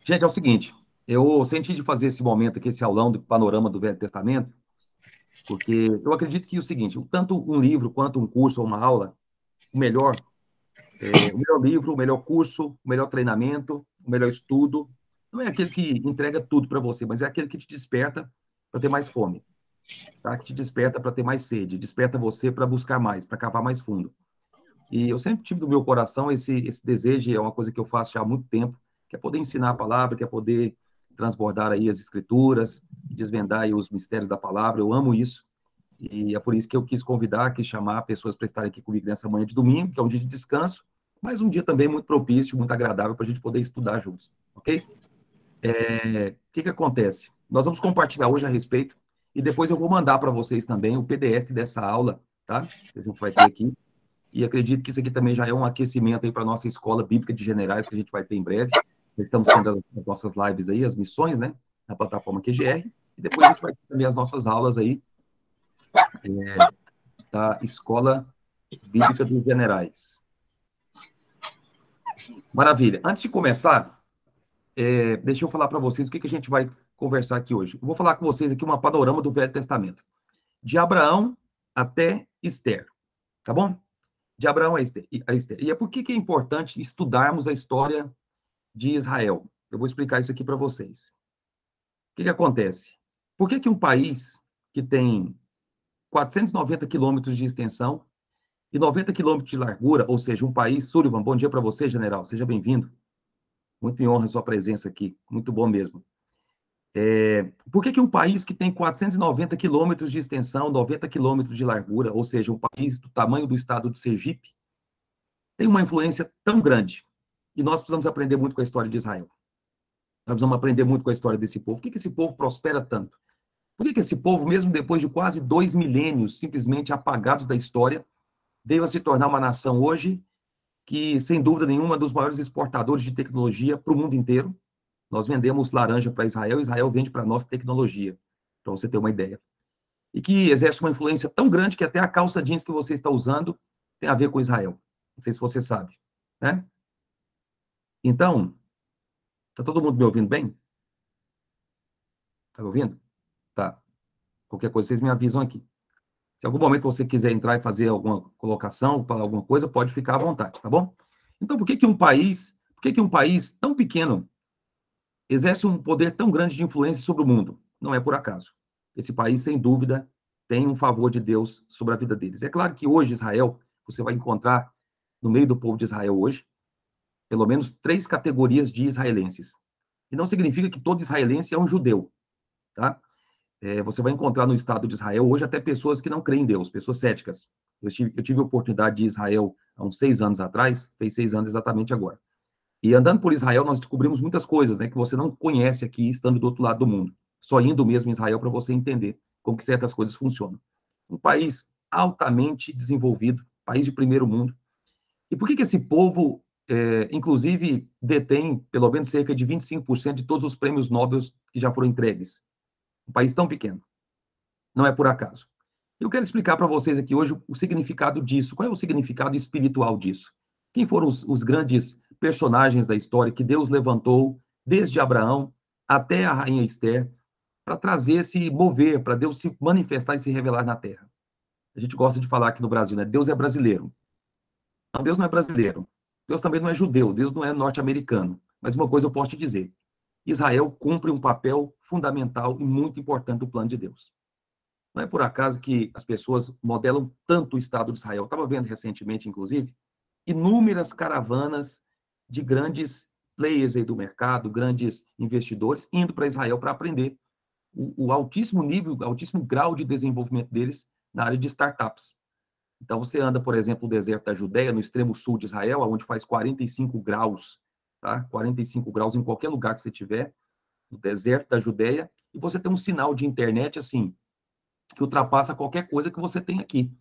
Gente, é o seguinte, eu senti de fazer esse momento aqui, esse aulão do panorama do Velho Testamento, porque eu acredito que é o seguinte, tanto um livro quanto um curso ou uma aula, o melhor, o melhor livro, o melhor curso, o melhor treinamento, o melhor estudo, não é aquele que entrega tudo para você, mas é aquele que te desperta para ter mais fome, tá? Que te desperta para ter mais sede, desperta você para buscar mais, para cavar mais fundo. E eu sempre tive no meu coração esse desejo, e é uma coisa que eu faço já há muito tempo, que é poder ensinar a palavra, que é poder transbordar aí as escrituras, desvendar aí os mistérios da palavra. Eu amo isso. E é por isso que eu quis convidar, quis chamar pessoas para estarem aqui comigo nessa manhã de domingo, que é um dia de descanso, mas um dia também muito propício, muito agradável para a gente poder estudar juntos, ok? O que que acontece? Nós vamos compartilhar hoje a respeito e depois eu vou mandar para vocês também o PDF dessa aula, tá? Que a gente vai ter aqui. E acredito que isso aqui também já é um aquecimento aí para a nossa escola bíblica de generais que a gente vai ter em breve. Estamos tendo as nossas lives aí, as missões, né? Na plataforma QGR. E depois a gente vai ter também as nossas aulas aí da Escola Bíblica dos Generais. Maravilha. Antes de começar, deixa eu falar para vocês o que a gente vai conversar aqui hoje. Eu vou falar com vocês aqui uma panorama do Velho Testamento. De Abraão até Esther, tá bom? De Abraão a Esther. E é por que é importante estudarmos a história de Israel. Eu vou explicar isso aqui para vocês. O que acontece? Por que um país que tem 490 quilômetros de extensão e 90 quilômetros de largura, ou seja, um país... Sullivan, bom dia para você, general. Seja bem-vindo. Muito me honra a sua presença aqui. Muito bom mesmo. Por que um país que tem 490 quilômetros de extensão, 90 quilômetros de largura, ou seja, um país do tamanho do estado do Sergipe, tem uma influência tão grande? E nós precisamos aprender muito com a história de Israel. Nós vamos aprender muito com a história desse povo. Por que esse povo prospera tanto? Por que esse povo, mesmo depois de quase 2 milênios, simplesmente apagados da história, veio a se tornar uma nação hoje que, sem dúvida nenhuma, é dos maiores exportadores de tecnologia para o mundo inteiro? Nós vendemos laranja para Israel, Israel vende para nós tecnologia, para você ter uma ideia. E que exerce uma influência tão grande que até a calça jeans que você está usando tem a ver com Israel. Não sei se você sabe, né? Então, está todo mundo me ouvindo bem? Está me ouvindo? Tá. Qualquer coisa, vocês me avisam aqui. Se em algum momento você quiser entrar e fazer alguma colocação, falar alguma coisa, pode ficar à vontade, tá bom? Então, por que um país tão pequeno exerce um poder tão grande de influência sobre o mundo? Não é por acaso. Esse país, sem dúvida, tem um favor de Deus sobre a vida deles. É claro que hoje, Israel, você vai encontrar no meio do povo de Israel hoje, pelo menos 3 categorias de israelenses. E não significa que todo israelense é um judeu, tá? Você vai encontrar no Estado de Israel hoje até pessoas que não creem em Deus, pessoas céticas. Eu tive a oportunidade de ir a Israel há uns 6 anos atrás, fez 6 anos exatamente agora. E andando por Israel, nós descobrimos muitas coisas, né, que você não conhece aqui, estando do outro lado do mundo. Só indo mesmo em Israel para você entender como que certas coisas funcionam. Um país altamente desenvolvido, país de primeiro mundo. E por que esse povo, inclusive, detém pelo menos cerca de 25% de todos os prêmios Nobel que já foram entregues? Um país tão pequeno. Não é por acaso. Eu quero explicar para vocês aqui hoje o significado disso. Qual é o significado espiritual disso? Quem foram os grandes personagens da história que Deus levantou, desde Abraão até a rainha Esther, para trazer esse mover, para Deus se manifestar e se revelar na terra? A gente gosta de falar aqui no Brasil, né? Deus é brasileiro. Não, Deus não é brasileiro. Deus também não é judeu. Deus não é norte-americano. Mas uma coisa eu posso te dizer: Israel cumpre um papel fundamental e muito importante do plano de Deus. Não é por acaso que as pessoas modelam tanto o Estado de Israel. Eu estava vendo recentemente, inclusive, inúmeras caravanas de grandes players aí do mercado, grandes investidores, indo para Israel para aprender o altíssimo nível, o altíssimo grau de desenvolvimento deles na área de startups. Então, você anda, por exemplo, no deserto da Judéia, no extremo sul de Israel, onde faz 45 graus, tá? 45 graus em qualquer lugar que você tiver, no deserto da Judéia, e você tem um sinal de internet, assim, que ultrapassa qualquer coisa que você tem aqui.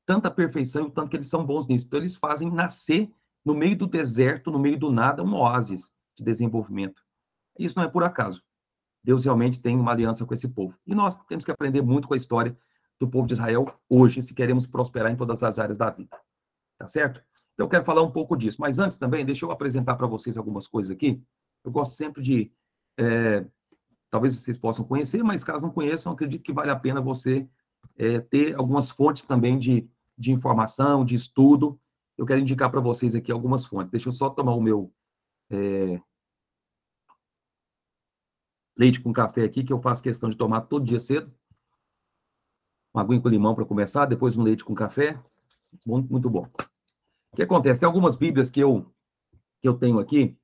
Tanta perfeição e o tanto que eles são bons nisso. Então, eles fazem nascer no meio do deserto, no meio do nada, um oásis de desenvolvimento. Isso não é por acaso. Deus realmente tem uma aliança com esse povo. E nós temos que aprender muito com a história do povo de Israel hoje, se queremos prosperar em todas as áreas da vida. Tá certo? Então, eu quero falar um pouco disso. Mas antes também, deixa eu apresentar para vocês algumas coisas aqui. eu gosto sempre de... talvez vocês possam conhecer, mas caso não conheçam, acredito que vale a pena você ter algumas fontes também de informação, de estudo. Eu quero indicar para vocês aqui algumas fontes. Deixa eu só tomar o meu leite com café aqui, que eu faço questão de tomar todo dia cedo. Uma aguinha com limão para começar, depois um leite com café. Muito, muito bom. O que acontece? Tem algumas Bíblias que eu tenho aqui.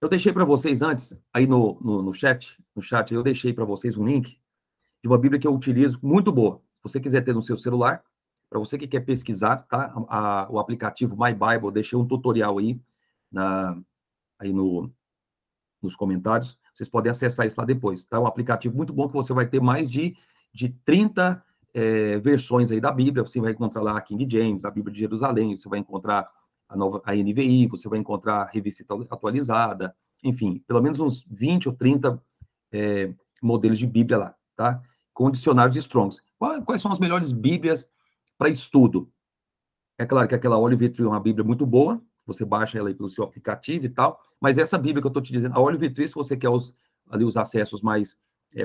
Eu deixei para vocês antes, aí no chat, eu deixei para vocês um link de uma Bíblia que eu utilizo, muito boa. Se você quiser ter no seu celular, para você que quer pesquisar, tá? O aplicativo My Bible, eu deixei um tutorial aí, aí nos comentários. Vocês podem acessar isso lá depois, tá? Um aplicativo muito bom que você vai ter mais de 30 versões aí da Bíblia. Você vai encontrar lá a King James, a Bíblia de Jerusalém, você vai encontrar a NVI, você vai encontrar a revista atualizada, enfim, pelo menos uns 20 ou 30 modelos de Bíblia lá, tá? Com dicionários de Strongs. Quais são as melhores Bíblias para estudo? É claro que aquela Olive Tree é uma Bíblia muito boa, você baixa ela aí pelo seu aplicativo e tal, mas essa Bíblia que eu estou te dizendo, a Olive Tree, se você quer ali os acessos mais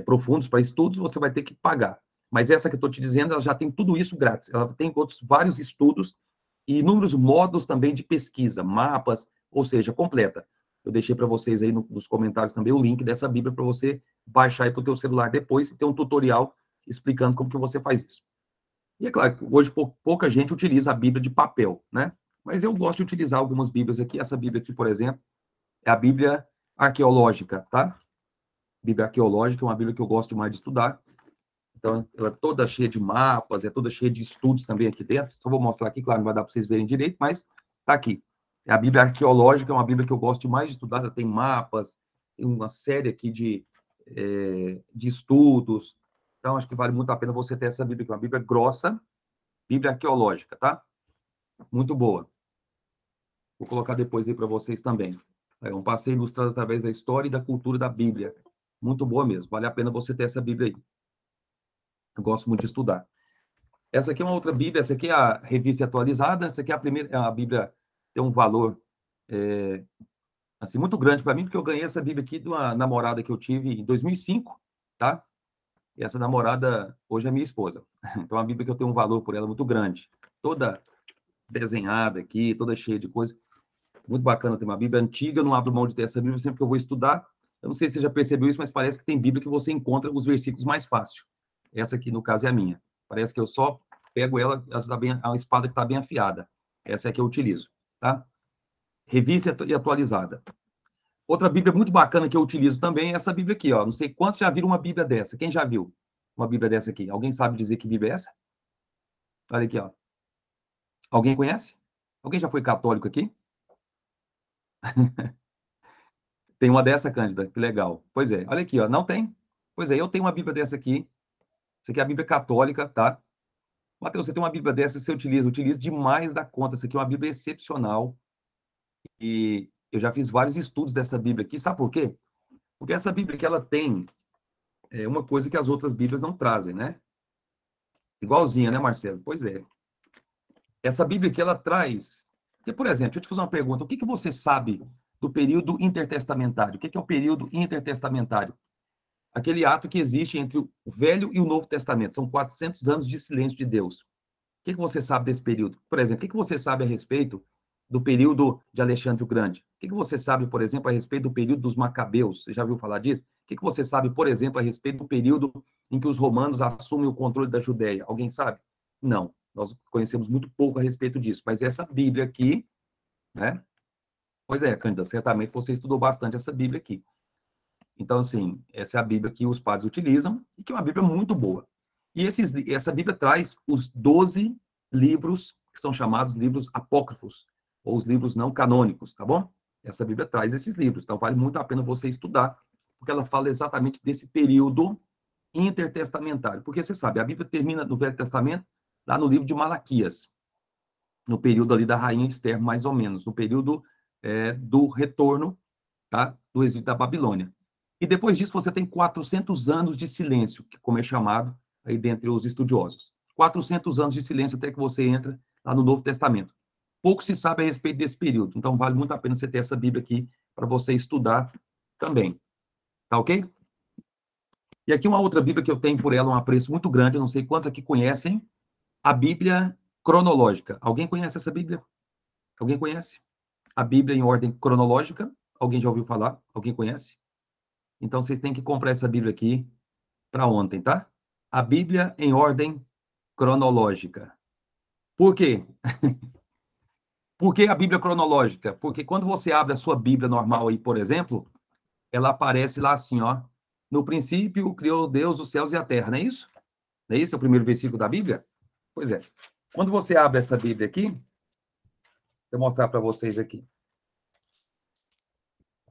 profundos para estudos, você vai ter que pagar. Mas essa que eu estou te dizendo, ela já tem tudo isso grátis. Ela tem outros vários estudos e inúmeros modos também de pesquisa, mapas, ou seja, completa. Eu deixei para vocês aí nos comentários também o link dessa Bíblia para você baixar aí para o teu celular depois e ter um tutorial explicando como que você faz isso. E é claro que hoje pouca gente utiliza a Bíblia de papel, né? Mas eu gosto de utilizar algumas Bíblias aqui. Essa Bíblia aqui, por exemplo, é a Bíblia arqueológica, tá? Bíblia arqueológica é uma Bíblia que eu gosto mais de estudar. Então, ela é toda cheia de mapas, é toda cheia de estudos também aqui dentro. Só vou mostrar aqui, claro, não vai dar para vocês verem direito, mas tá aqui. É a Bíblia arqueológica, é uma Bíblia que eu gosto mais de estudar. Ela tem mapas, tem uma série aqui de estudos. Então, acho que vale muito a pena você ter essa Bíblia aqui, uma Bíblia grossa, Bíblia arqueológica, tá? Muito boa. Vou colocar depois aí para vocês também. É um passeio ilustrado através da história e da cultura da Bíblia. Muito boa mesmo. Vale a pena você ter essa Bíblia aí. Eu gosto muito de estudar. Essa aqui é uma outra Bíblia. Essa aqui é a revista atualizada. Essa aqui é a primeira. A Bíblia tem um valor assim muito grande para mim, porque eu ganhei essa Bíblia aqui de uma namorada que eu tive em 2005, tá? E essa namorada hoje é minha esposa. Então, é uma Bíblia que eu tenho um valor por ela muito grande. Toda desenhada aqui, toda cheia de coisas. Muito bacana ter uma Bíblia antiga, eu não abro mão de ter essa Bíblia sempre que eu vou estudar. Eu não sei se você já percebeu isso, mas parece que tem Bíblia que você encontra os versículos mais fácil. Essa aqui, no caso, é a minha. Parece que eu só pego ela tá bem, é uma espada que está bem afiada. Essa é a que eu utilizo, tá? Revista e atualizada. Outra Bíblia muito bacana que eu utilizo também é essa Bíblia aqui, ó. Não sei quantos já viram uma Bíblia dessa. Quem já viu uma Bíblia dessa aqui? Alguém sabe dizer que Bíblia é essa? Olha aqui, ó. Alguém conhece? Alguém já foi católico aqui? Tem uma dessa, Cândida, que legal. Pois é, olha aqui, ó, não tem? Pois é, eu tenho uma Bíblia dessa aqui. Essa aqui é a Bíblia católica, tá? Mateus, você tem uma Bíblia dessa, você utiliza demais da conta. Essa aqui é uma Bíblia excepcional. E eu já fiz vários estudos dessa Bíblia aqui. Sabe por quê? Porque essa Bíblia aqui, ela tem uma coisa que as outras Bíblias não trazem, né? Igualzinha, né, Marcelo? Pois é. Essa Bíblia aqui, ela traz... E, por exemplo, deixa eu te fazer uma pergunta. O que você sabe do período intertestamentário? O que é o período intertestamentário? Aquele ato que existe entre o Velho e o Novo Testamento. São 400 anos de silêncio de Deus. O que você sabe desse período? Por exemplo, o que você sabe a respeito do período de Alexandre o Grande? O que você sabe, por exemplo, a respeito do período dos Macabeus? Você já ouviu falar disso? O que você sabe, por exemplo, a respeito do período em que os romanos assumem o controle da Judéia? Alguém sabe? Não. Nós conhecemos muito pouco a respeito disso. Mas essa Bíblia aqui, né? Pois é, Cândida, certamente você estudou bastante essa Bíblia aqui. Então, assim, essa é a Bíblia que os padres utilizam e que é uma Bíblia muito boa. E essa Bíblia traz os 12 livros que são chamados livros apócrifos, ou os livros não canônicos, tá bom? Essa Bíblia traz esses livros, então vale muito a pena você estudar, porque ela fala exatamente desse período intertestamentário. Porque você sabe, a Bíblia termina no Velho Testamento, lá no livro de Malaquias, no período ali da rainha Esther, mais ou menos, no período do retorno, tá? Do exílio da Babilônia. E depois disso você tem 400 anos de silêncio, como é chamado aí dentre os estudiosos. 400 anos de silêncio até que você entra lá no Novo Testamento. Pouco se sabe a respeito desse período, então vale muito a pena você ter essa Bíblia aqui para você estudar também. Tá ok? E aqui uma outra Bíblia que eu tenho por ela um apreço muito grande, eu não sei quantos aqui conhecem, a Bíblia cronológica. Alguém conhece essa Bíblia? Alguém conhece? A Bíblia em ordem cronológica? Alguém já ouviu falar? Alguém conhece? Então vocês têm que comprar essa Bíblia aqui para ontem, tá? A Bíblia em ordem cronológica. Por quê? Por que a Bíblia cronológica? Porque quando você abre a sua Bíblia normal aí, por exemplo, ela aparece lá assim, ó. No princípio, criou Deus os céus e a terra, não é isso? Não é isso? É o primeiro versículo da Bíblia? Pois é. Quando você abre essa Bíblia aqui, vou mostrar para vocês aqui.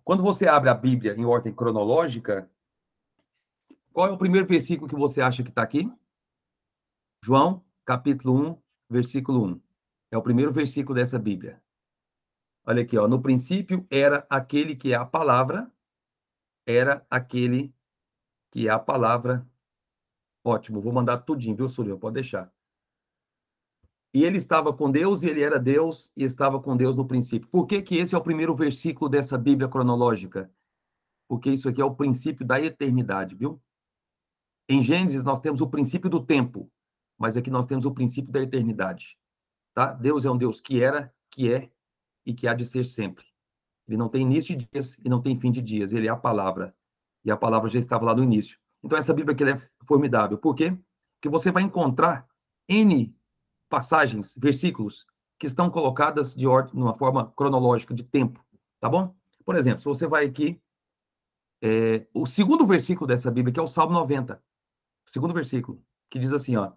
Quando você abre a Bíblia em ordem cronológica, qual é o primeiro versículo que você acha que está aqui? João, capítulo 1, versículo 1. É o primeiro versículo dessa Bíblia. Olha aqui, ó. No princípio era aquele que é a palavra, era aquele que é a palavra. Ótimo, vou mandar tudinho, viu, Surya? Pode deixar. E ele estava com Deus, e ele era Deus, e estava com Deus no princípio. Por que que esse é o primeiro versículo dessa Bíblia cronológica? Porque isso aqui é o princípio da eternidade, viu? Em Gênesis, nós temos o princípio do tempo, mas aqui nós temos o princípio da eternidade, tá? Deus é um Deus que era, que é e que há de ser sempre. Ele não tem início de dias e não tem fim de dias. Ele é a palavra. E a palavra já estava lá no início. Então, essa Bíblia aqui é formidável. Por quê? Porque você vai encontrar N passagens, versículos, que estão colocadas de ordem, numa forma cronológica, de tempo. Tá bom? Por exemplo, se você vai aqui, o segundo versículo dessa Bíblia, que é o Salmo 90. O segundo versículo, que diz assim, ó.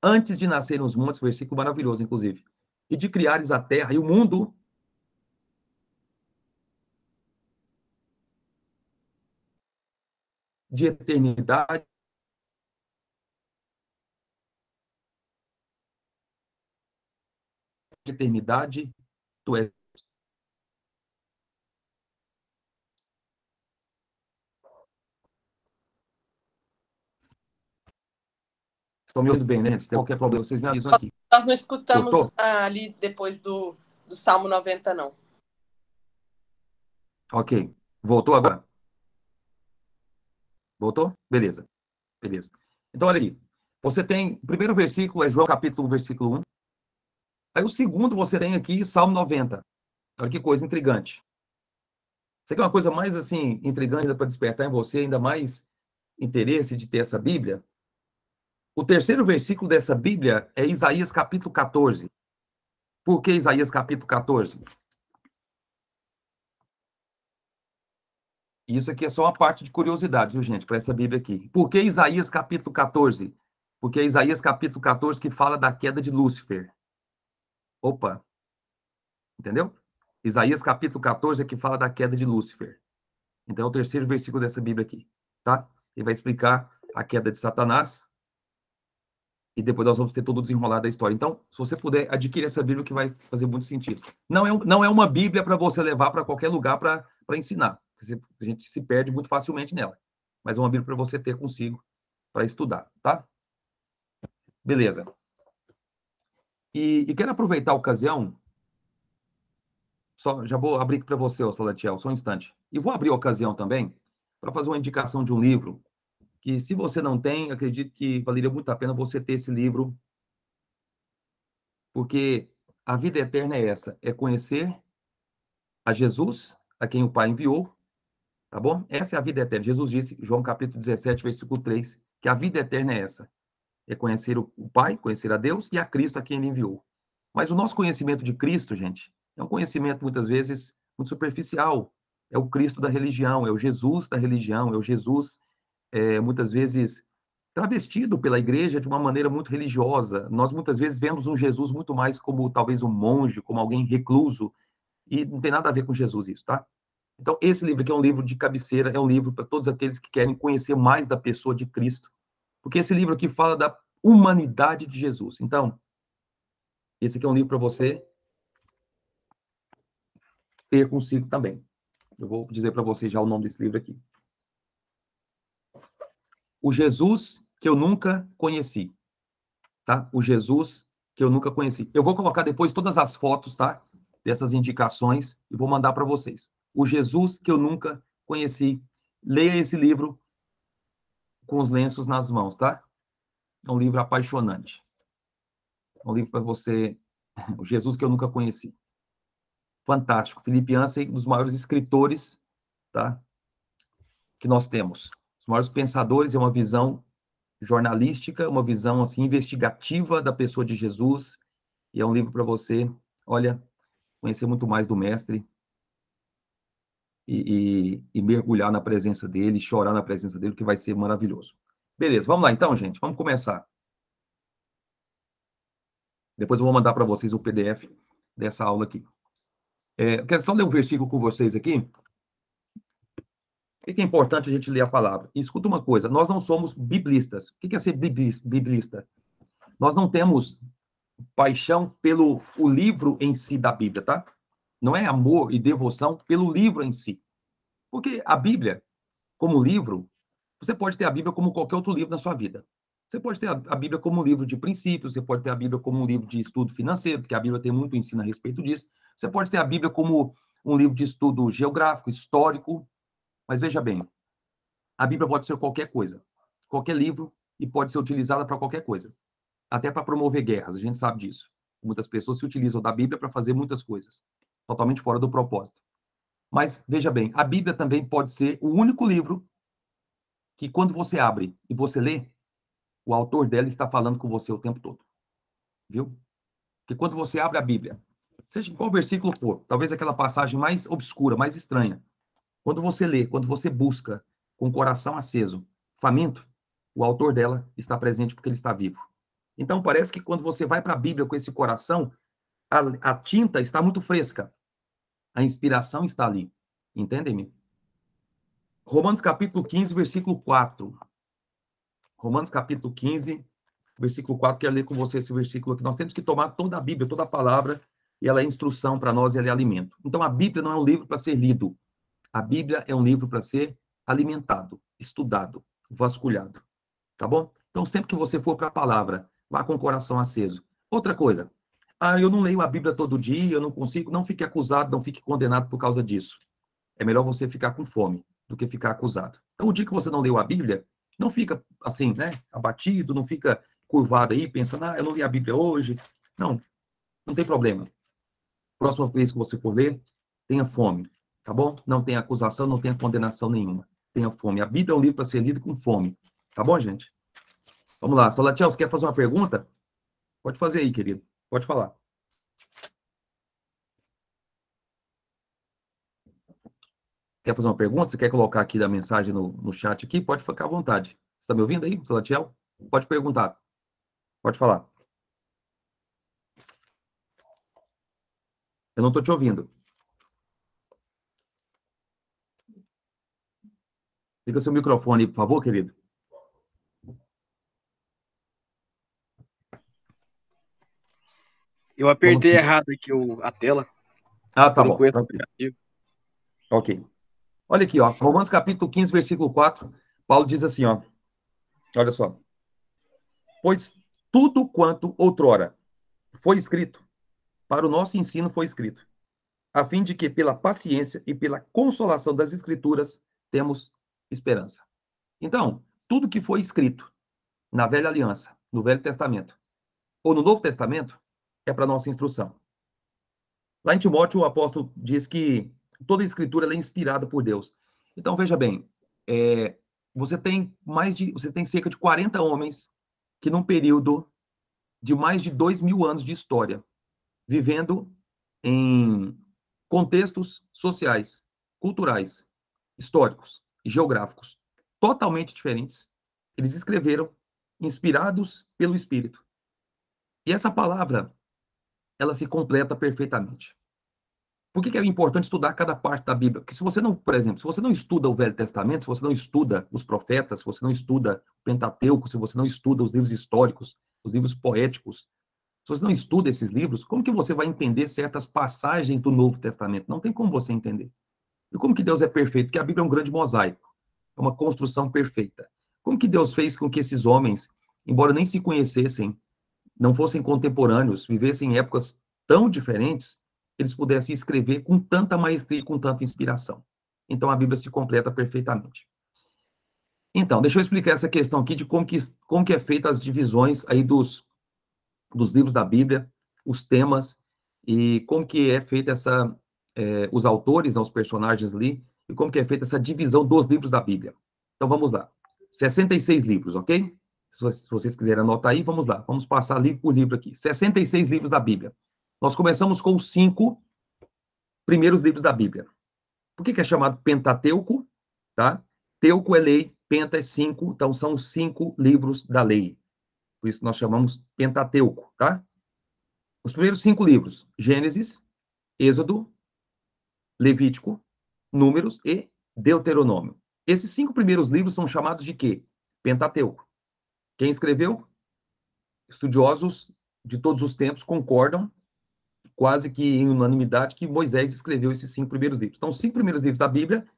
Antes de nascerem os montes, versículo maravilhoso, inclusive. E de criares a terra e o mundo, de eternidade, tu és. Estão me ouvindo bem, né? Se tem qualquer problema, vocês me avisam aqui. Nós não escutamos Cortou? ali depois do Salmo 90, não. Ok. Voltou agora? Voltou? Beleza. Beleza. Então, olha aqui. Você tem, o primeiro versículo é João capítulo 1, versículo 1. Aí o segundo você tem aqui Salmo 90. Olha que coisa intrigante. Você quer uma coisa mais, assim, intrigante para despertar em você ainda mais interesse de ter essa Bíblia? O terceiro versículo dessa Bíblia é Isaías capítulo 14. Por que Isaías capítulo 14? Isso aqui é só uma parte de curiosidade, viu, gente, para essa Bíblia aqui. Por que Isaías capítulo 14? Porque é Isaías capítulo 14 que fala da queda de Lúcifer. Opa, entendeu? Isaías capítulo 14 é que fala da queda de Lúcifer. Então é o terceiro versículo dessa Bíblia aqui, tá? Ele vai explicar a queda de Satanás e depois nós vamos ter todo o desenrolar da história. Então, se você puder, adquire essa Bíblia que vai fazer muito sentido. Não é uma Bíblia para você levar para qualquer lugar para ensinar. A gente se perde muito facilmente nela. Mas é uma Bíblia para você ter consigo para estudar, tá? Beleza. E quero aproveitar a ocasião, já vou abrir para você, Salatiel, só um instante. E vou abrir a ocasião também para fazer uma indicação de um livro que, se você não tem, acredito que valeria muito a pena você ter esse livro, porque a vida eterna é essa, é conhecer a Jesus, a quem o Pai enviou, tá bom? Essa é a vida eterna. Jesus disse, João capítulo 17, versículo 3, que a vida eterna é essa, é conhecer o Pai, conhecer a Deus e a Cristo a quem ele enviou. Mas o nosso conhecimento de Cristo, gente, é um conhecimento muitas vezes muito superficial. É o Cristo da religião, é o Jesus da religião, é o Jesus, muitas vezes, travestido pela igreja de uma maneira muito religiosa. Nós muitas vezes vemos um Jesus muito mais como talvez um monge, como alguém recluso, e não tem nada a ver com Jesus isso, tá? Então, esse livro aqui é um livro de cabeceira, é um livro para todos aqueles que querem conhecer mais da pessoa de Cristo, porque esse livro aqui fala da humanidade de Jesus. Então, esse aqui é um livro para você ter consigo também. Eu vou dizer para vocês já o nome desse livro aqui. O Jesus que eu nunca conheci, tá? O Jesus que eu nunca conheci. Eu vou colocar depois todas as fotos, tá? Dessas indicações e vou mandar para vocês. O Jesus que eu nunca conheci. Leia esse livro com os lenços nas mãos, tá? É um livro apaixonante. É um livro para você... O Jesus que eu nunca conheci. Fantástico. Felipe Ansem, um dos maiores escritores, tá? Que nós temos. Os maiores pensadores, é uma visão jornalística, uma visão assim investigativa da pessoa de Jesus, e é um livro para você, olha, conhecer muito mais do mestre e mergulhar na presença dele, chorar na presença dele, que vai ser maravilhoso. Beleza, vamos lá então, gente, vamos começar. Depois eu vou mandar para vocês o PDF dessa aula aqui. Eu quero só ler um versículo com vocês aqui. Por que é importante a gente ler a palavra? E escuta uma coisa, nós não somos biblistas. O que é ser biblista? Nós não temos paixão pelo o livro em si da Bíblia, tá? Não é amor e devoção pelo livro em si. Porque a Bíblia, como livro, você pode ter a Bíblia como qualquer outro livro na sua vida. Você pode ter a Bíblia como um livro de princípios, você pode ter a Bíblia como um livro de estudo financeiro, porque a Bíblia tem muito ensino a respeito disso. Você pode ter a Bíblia como um livro de estudo geográfico, histórico, mas veja bem, a Bíblia pode ser qualquer coisa, qualquer livro, e pode ser utilizada para qualquer coisa. Até para promover guerras, a gente sabe disso. Muitas pessoas se utilizam da Bíblia para fazer muitas coisas, totalmente fora do propósito. Mas, veja bem, a Bíblia também pode ser o único livro que, quando você abre e você lê, o autor dela está falando com você o tempo todo. Viu? Porque quando você abre a Bíblia, seja em qual versículo for, talvez aquela passagem mais obscura, mais estranha, quando você lê, quando você busca com o coração aceso, faminto, o autor dela está presente porque ele está vivo. Então, parece que quando você vai para a Bíblia com esse coração, a tinta está muito fresca. A inspiração está ali. Entendem-me? Romanos capítulo 15, versículo 4. Romanos capítulo 15, versículo 4. Quero ler com você esse versículo aqui. Nós temos que tomar toda a Bíblia, toda a palavra, e ela é instrução para nós e ela é alimento. Então, a Bíblia não é um livro para ser lido. A Bíblia é um livro para ser alimentado, estudado, vasculhado. Tá bom? Então, sempre que você for para a palavra, vá com o coração aceso. Outra coisa, eu não leio a Bíblia todo dia, eu não consigo, não fique acusado, não fique condenado por causa disso. É melhor você ficar com fome do que ficar acusado. Então, o dia que você não leu a Bíblia, não fica assim, né, abatido, não fica curvado aí, pensando, eu não li a Bíblia hoje. Não, não tem problema. Próxima vez que você for ler, tenha fome, tá bom? Não tenha acusação, não tenha condenação nenhuma. Tenha fome. A Bíblia é um livro para ser lido com fome. Tá bom, gente? Vamos lá. Salatiel, você quer fazer uma pergunta? Pode fazer aí, querido. Pode falar. Quer fazer uma pergunta? Você quer colocar aqui da mensagem no chat aqui? Pode ficar à vontade. Você está me ouvindo aí, Salatiel? Pode perguntar. Pode falar. Eu não estou te ouvindo. Liga seu microfone aí, por favor, querido. Eu apertei errado aqui a tela. Tá bom. Ok. Olha aqui, ó. Romanos capítulo 15, versículo 4. Paulo diz assim, ó. Olha só. Pois tudo quanto outrora foi escrito, para o nosso ensino foi escrito, a fim de que pela paciência e pela consolação das Escrituras temos esperança. Então, tudo que foi escrito na Velha Aliança, no Velho Testamento, ou no Novo Testamento, é para nossa instrução. Lá em Timóteo, o apóstolo diz que toda a Escritura é inspirada por Deus. Então, veja bem, você tem cerca de 40 homens que num período de mais de 2.000 anos de história, vivendo em contextos sociais, culturais, históricos e geográficos totalmente diferentes, eles escreveram inspirados pelo Espírito. E essa palavra, ela se completa perfeitamente. Por que é importante estudar cada parte da Bíblia? Porque se você não, por exemplo, se você não estuda o Velho Testamento, se você não estuda os profetas, se você não estuda o Pentateuco, se você não estuda os livros históricos, os livros poéticos, se você não estuda esses livros, como que você vai entender certas passagens do Novo Testamento? Não tem como você entender. E como que Deus é perfeito? Porque a Bíblia é um grande mosaico, é uma construção perfeita. Como que Deus fez com que esses homens, embora nem se conhecessem, não fossem contemporâneos, vivessem em épocas tão diferentes, eles pudessem escrever com tanta maestria e com tanta inspiração. Então, a Bíblia se completa perfeitamente. Então, deixa eu explicar essa questão aqui de como que é feita as divisões aí dos livros da Bíblia, os temas, e como que é feita os autores, os personagens ali, e como que é feita essa divisão dos livros da Bíblia. Então, vamos lá. 66 livros, ok? Se vocês quiserem anotar aí, vamos lá. Vamos passar livro por livro aqui. 66 livros da Bíblia. Nós começamos com os 5 primeiros livros da Bíblia. Por que é chamado Pentateuco? Tá? Teuco é lei, penta é 5, então são os 5 livros da lei. Por isso nós chamamos Pentateuco, tá? Os primeiros 5 livros: Gênesis, Êxodo, Levítico, Números e Deuteronômio. Esses 5 primeiros livros são chamados de quê? Pentateuco. Quem escreveu? Estudiosos de todos os tempos concordam, quase que em unanimidade, que Moisés escreveu esses 5 primeiros livros. Então, os 5 primeiros livros da Bíblia,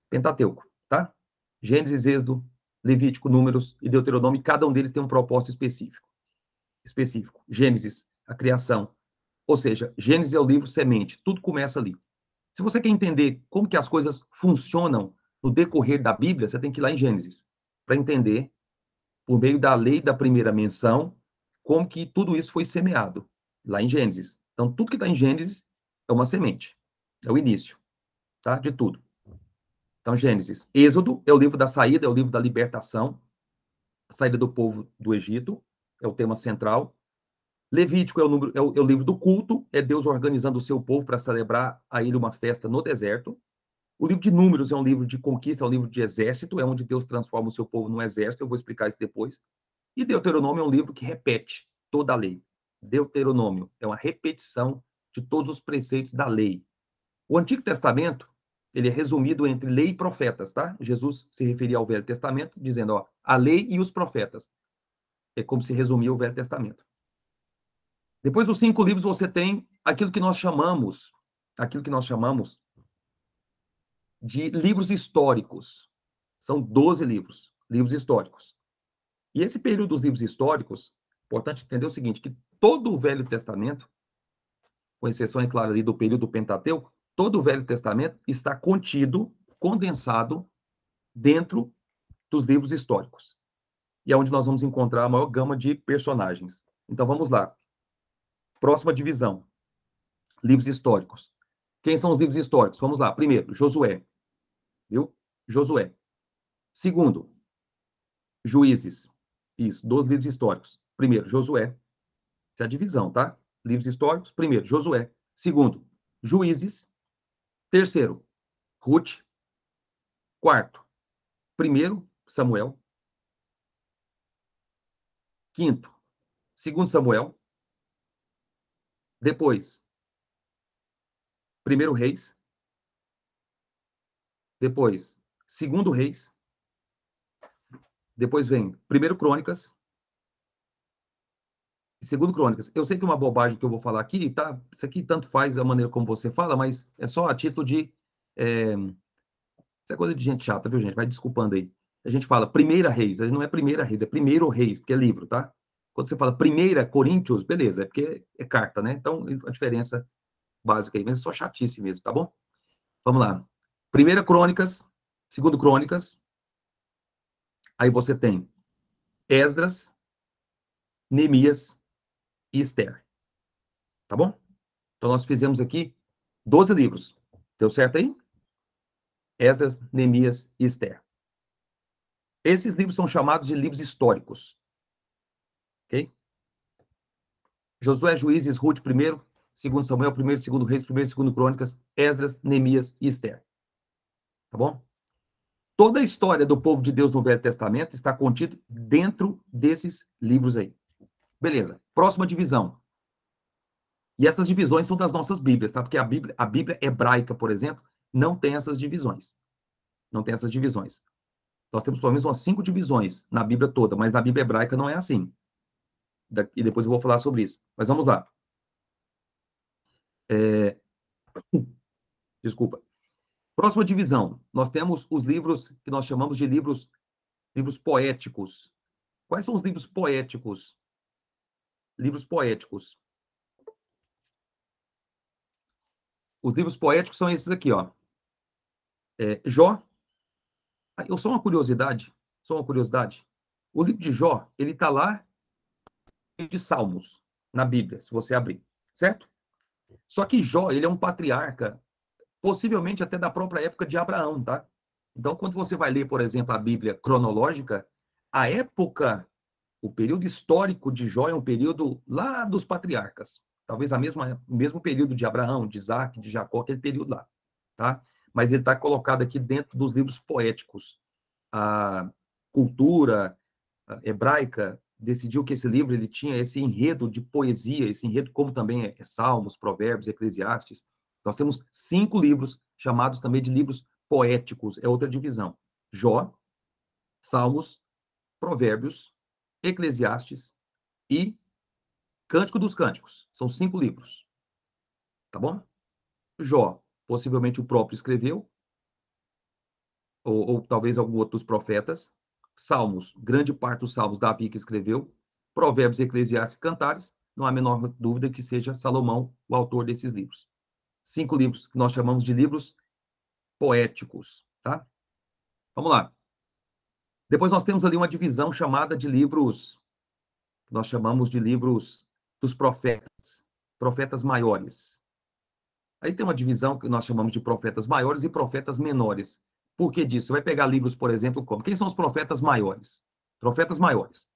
Pentateuco, tá? Gênesis, Êxodo, Levítico, Números e Deuteronômio, cada um deles tem um propósito específico. Gênesis, a criação. Ou seja, Gênesis é o livro semente, tudo começa ali. Se você quer entender como que as coisas funcionam no decorrer da Bíblia, você tem que ir lá em Gênesis, para entender, por meio da lei da primeira menção, como que tudo isso foi semeado, lá em Gênesis. Então, tudo que está em Gênesis é uma semente, é o início, tá? De tudo. Então, Gênesis. Êxodo é o livro da saída, é o livro da libertação, a saída do povo do Egito, é o tema central. Levítico é o livro do culto, é Deus organizando o seu povo para celebrar a ele uma festa no deserto. O livro de Números é um livro de conquista, é um livro de exército, é onde Deus transforma o seu povo num exército, eu vou explicar isso depois. E Deuteronômio é um livro que repete toda a lei. Deuteronômio é uma repetição de todos os preceitos da lei. O Antigo Testamento, ele é resumido entre lei e profetas, tá? Jesus se referia ao Velho Testamento, dizendo, ó, a lei e os profetas. É como se resumia o Velho Testamento. Depois dos 5 livros, você tem aquilo que nós chamamos de livros históricos. São 12 livros históricos. E esse período dos livros históricos, importante entender o seguinte, que todo o Velho Testamento, com exceção, é claro, ali do período do Pentateuco, todo o Velho Testamento está contido, condensado, dentro dos livros históricos. E é onde nós vamos encontrar a maior gama de personagens. Então, vamos lá. Próxima divisão. Livros históricos. Quem são os livros históricos? Vamos lá. Primeiro, Josué. Viu? Josué. Segundo, Juízes. Isso, 12 livros históricos. Primeiro, Josué. Essa é a divisão, tá? Livros históricos. Primeiro, Josué. Segundo, Juízes. Terceiro, Ruth. Quarto, primeiro, Samuel. Quinto, segundo Samuel. Depois, primeiro Reis. Depois, segundo Reis. Depois vem primeiro Crônicas. Segundo Crônicas. Eu sei que é uma bobagem que eu vou falar aqui, tá? Isso aqui tanto faz a maneira como você fala, mas é só a título de... Isso é coisa de gente chata, viu, gente? Vai desculpando aí. A gente fala primeira Reis, não é primeira Reis, é primeiro Reis, porque é livro, tá? Quando você fala primeira Coríntios, beleza, é porque é carta, né? Então, a diferença básica aí, mas é só chatice mesmo, tá bom? Vamos lá. Primeira Crônicas, segundo Crônicas, aí você tem Esdras, Neemias e Esther. Tá bom? Então, nós fizemos aqui 12 livros. Deu certo aí? Esdras, Neemias e Esther. Esses livros são chamados de livros históricos. Ok? Josué, Juízes, Ruth, primeiro, segundo Samuel, primeiro, segundo Reis, primeiro, segundo Crônicas, Esdras, Neemias e Esther. Tá bom? Toda a história do povo de Deus no Velho Testamento está contida dentro desses livros aí. Beleza. Próxima divisão. E essas divisões são das nossas Bíblias, tá? Porque a Bíblia hebraica, por exemplo, não tem essas divisões. Não tem essas divisões. Nós temos pelo menos umas 5 divisões na Bíblia toda, mas na Bíblia hebraica não é assim. E depois eu vou falar sobre isso. Mas vamos lá. Desculpa. Próxima divisão. Nós temos os livros que nós chamamos de livros poéticos. Quais são os livros poéticos? Livros poéticos. Os livros poéticos são esses aqui, ó. Jó. Eu só uma curiosidade. O livro de Jó, ele está lá de Salmos, na Bíblia, se você abrir, certo? Só que Jó, ele é um patriarca, possivelmente até da própria época de Abraão, tá? Então, quando você vai ler, por exemplo, a Bíblia cronológica, a época, o período histórico de Jó é um período lá dos patriarcas. Talvez o mesmo período de Abraão, de Isaac, de Jacó, aquele período lá, tá? Mas ele está colocado aqui dentro dos livros poéticos. A cultura hebraica decidiu que esse livro ele tinha esse enredo de poesia, esse enredo como também Salmos, Provérbios, Eclesiastes. Nós temos 5 livros chamados também de livros poéticos, é outra divisão. Jó, Salmos, Provérbios, Eclesiastes e Cântico dos Cânticos. São 5 livros. Tá bom? Jó, possivelmente o próprio escreveu, ou talvez algum outro dos profetas. Salmos, grande parte dos Salmos, Davi que escreveu. Provérbios, Eclesiastes e Cantares, não há a menor dúvida que seja Salomão o autor desses livros. 5 livros que nós chamamos de livros poéticos, tá? Vamos lá. Depois nós temos ali uma divisão chamada de livros, que nós chamamos de livros dos profetas maiores. Aí tem uma divisão que nós chamamos de profetas maiores e profetas menores. Por que disso? Você vai pegar livros, por exemplo, como? Quem são os profetas maiores? Profetas maiores.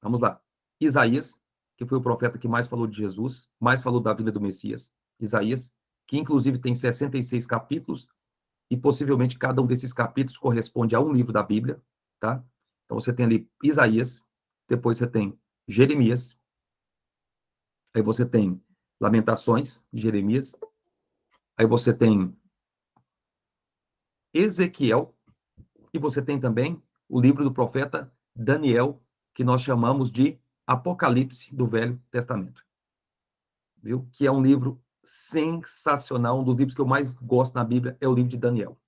Vamos lá. Isaías, que foi o profeta que mais falou de Jesus, mais falou da vinda do Messias. Isaías, que inclusive tem 66 capítulos, e possivelmente cada um desses capítulos corresponde a um livro da Bíblia, tá? Então você tem ali Isaías, depois você tem Jeremias, aí você tem Lamentações de Jeremias, aí você tem Ezequiel, e você tem também o livro do profeta Daniel, que nós chamamos de Apocalipse do Velho Testamento. Viu? Que é um livro sensacional, um dos livros que eu mais gosto na Bíblia é o livro de Daniel.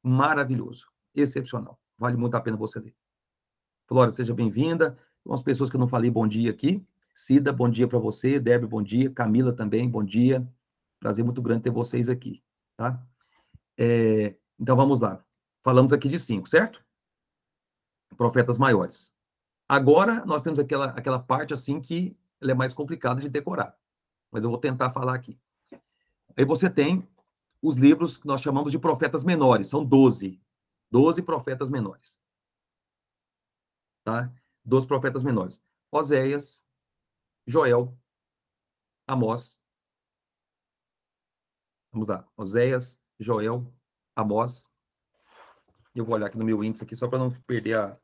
Maravilhoso, excepcional. Vale muito a pena você ler. Flora, seja bem-vinda. Umas pessoas que eu não falei bom dia aqui. Cida, bom dia para você. Débora, bom dia. Camila também, bom dia. Prazer muito grande ter vocês aqui, tá? Então, vamos lá. Falamos aqui de 5, certo? Profetas maiores. Agora, nós temos aquela parte, assim, que ela é mais complicada de decorar. Mas eu vou tentar falar aqui. Aí você tem os livros que nós chamamos de profetas menores. São 12. 12 profetas menores. Tá? 12 profetas menores. Oséias, Joel, Amós. Vamos lá. Oséias, Joel, Amós. Eu vou olhar aqui no meu índice aqui, só para não perder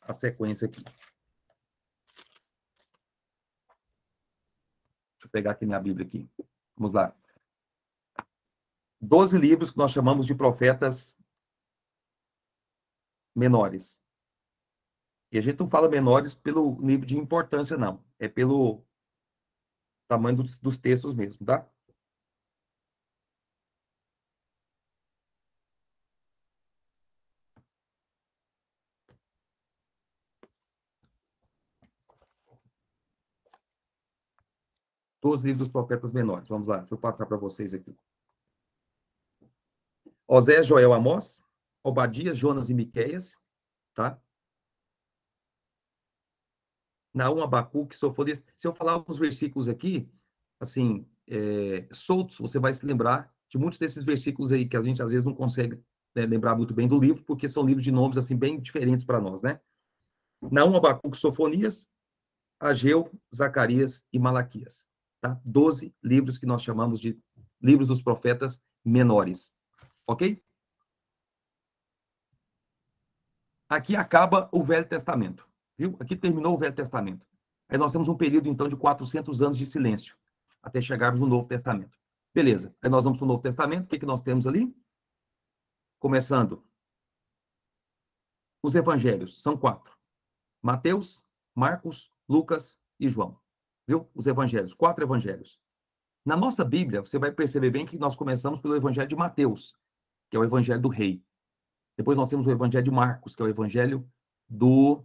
a sequência aqui. Deixa eu pegar aqui minha Bíblia aqui. Vamos lá. 12 livros que nós chamamos de profetas menores. E a gente não fala menores pelo nível de importância, não. É pelo tamanho dos textos mesmo, tá? Dos livros dos profetas menores. Vamos lá, deixa eu passar para vocês aqui. Osés, Joel, Amós, Obadias, Jonas e Miqueias, tá? Naum, Abacuque, Sofonias. Se eu falar alguns versículos aqui, assim, soltos, você vai se lembrar de muitos desses versículos aí que a gente às vezes não consegue, né, lembrar muito bem do livro, porque são livros de nomes assim bem diferentes para nós, né? Naum, Abacuque, Sofonias, Ageu, Zacarias e Malaquias, tá? 12 livros que nós chamamos de livros dos profetas menores, ok? Aqui acaba o Velho Testamento, viu? Aqui terminou o Velho Testamento. Aí nós temos um período, então, de 400 anos de silêncio, até chegarmos no Novo Testamento. Beleza, aí nós vamos para o Novo Testamento, o que nós temos ali? Começando, os evangelhos, são 4. Mateus, Marcos, Lucas e João. Viu? Os evangelhos, 4 evangelhos. Na nossa Bíblia, você vai perceber bem que nós começamos pelo evangelho de Mateus, que é o evangelho do rei. Depois nós temos o evangelho de Marcos, que é o evangelho do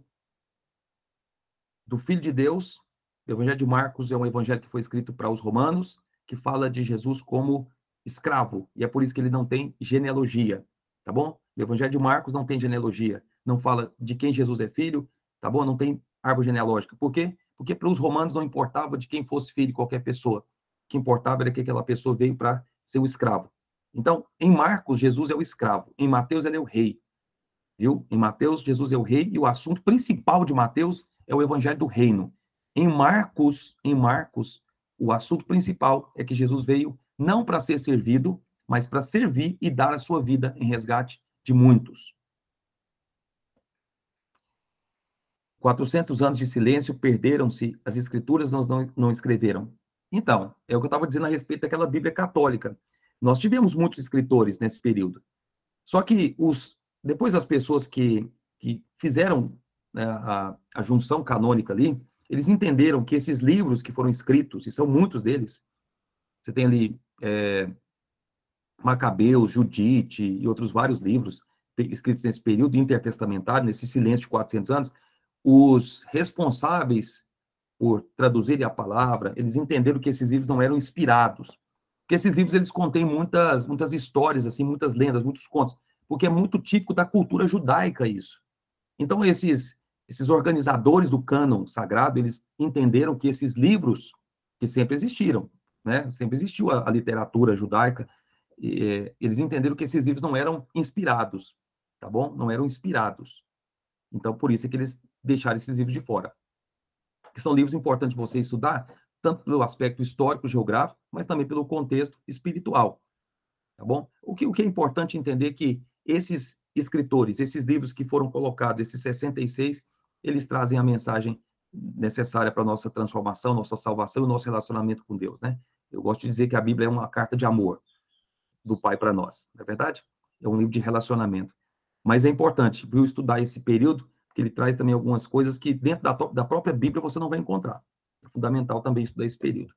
Filho de Deus. O evangelho de Marcos é um evangelho que foi escrito para os romanos, que fala de Jesus como escravo, e é por isso que ele não tem genealogia, tá bom? O Evangelho de Marcos não tem genealogia, não fala de quem Jesus é filho, tá bom? Não tem árvore genealógica. Por quê? Porque para os romanos não importava de quem fosse filho de qualquer pessoa. O que importava era que aquela pessoa veio para ser o escravo. Então, em Marcos, Jesus é o escravo. Em Mateus, ele é o rei. Viu? Em Mateus, Jesus é o rei, e o assunto principal de Mateus é o evangelho do reino. Em Marcos, o assunto principal é que Jesus veio não para ser servido, mas para servir e dar a sua vida em resgate de muitos. 400 anos de silêncio, perderam-se, as escrituras não escreveram. Então, é o que eu estava dizendo a respeito daquela Bíblia católica. Nós tivemos muitos escritores nesse período. Só que depois as pessoas que fizeram, né, a junção canônica ali, eles entenderam que esses livros que foram escritos, e são muitos deles, você tem ali Macabeus, Judite e outros vários livros escritos nesse período intertestamentário, nesse silêncio de 400 anos, os responsáveis por traduzirem a palavra, eles entenderam que esses livros não eram inspirados. Porque esses livros, eles contêm muitas histórias, assim, muitas lendas, muitos contos, porque é muito típico da cultura judaica isso. Então, esses organizadores do cânon sagrado, eles entenderam que esses livros, que sempre existiram, né? Sempre existiu a literatura judaica, eles entenderam que esses livros não eram inspirados, tá bom? Não eram inspirados. Então, por isso é que eles deixaram esses livros de fora. Que são livros importantes você estudar, tanto pelo aspecto histórico, geográfico, mas também pelo contexto espiritual, tá bom? O que é importante entender é que esses escritores, esses livros que foram colocados, esses 66, eles trazem a mensagem necessária para a nossa transformação, nossa salvação e nosso relacionamento com Deus, né? Eu gosto de dizer que a Bíblia é uma carta de amor do Pai para nós, não é verdade? É um livro de relacionamento. Mas é importante, viu, estudar esse período, porque ele traz também algumas coisas que dentro da própria Bíblia você não vai encontrar. É fundamental também estudar esse período.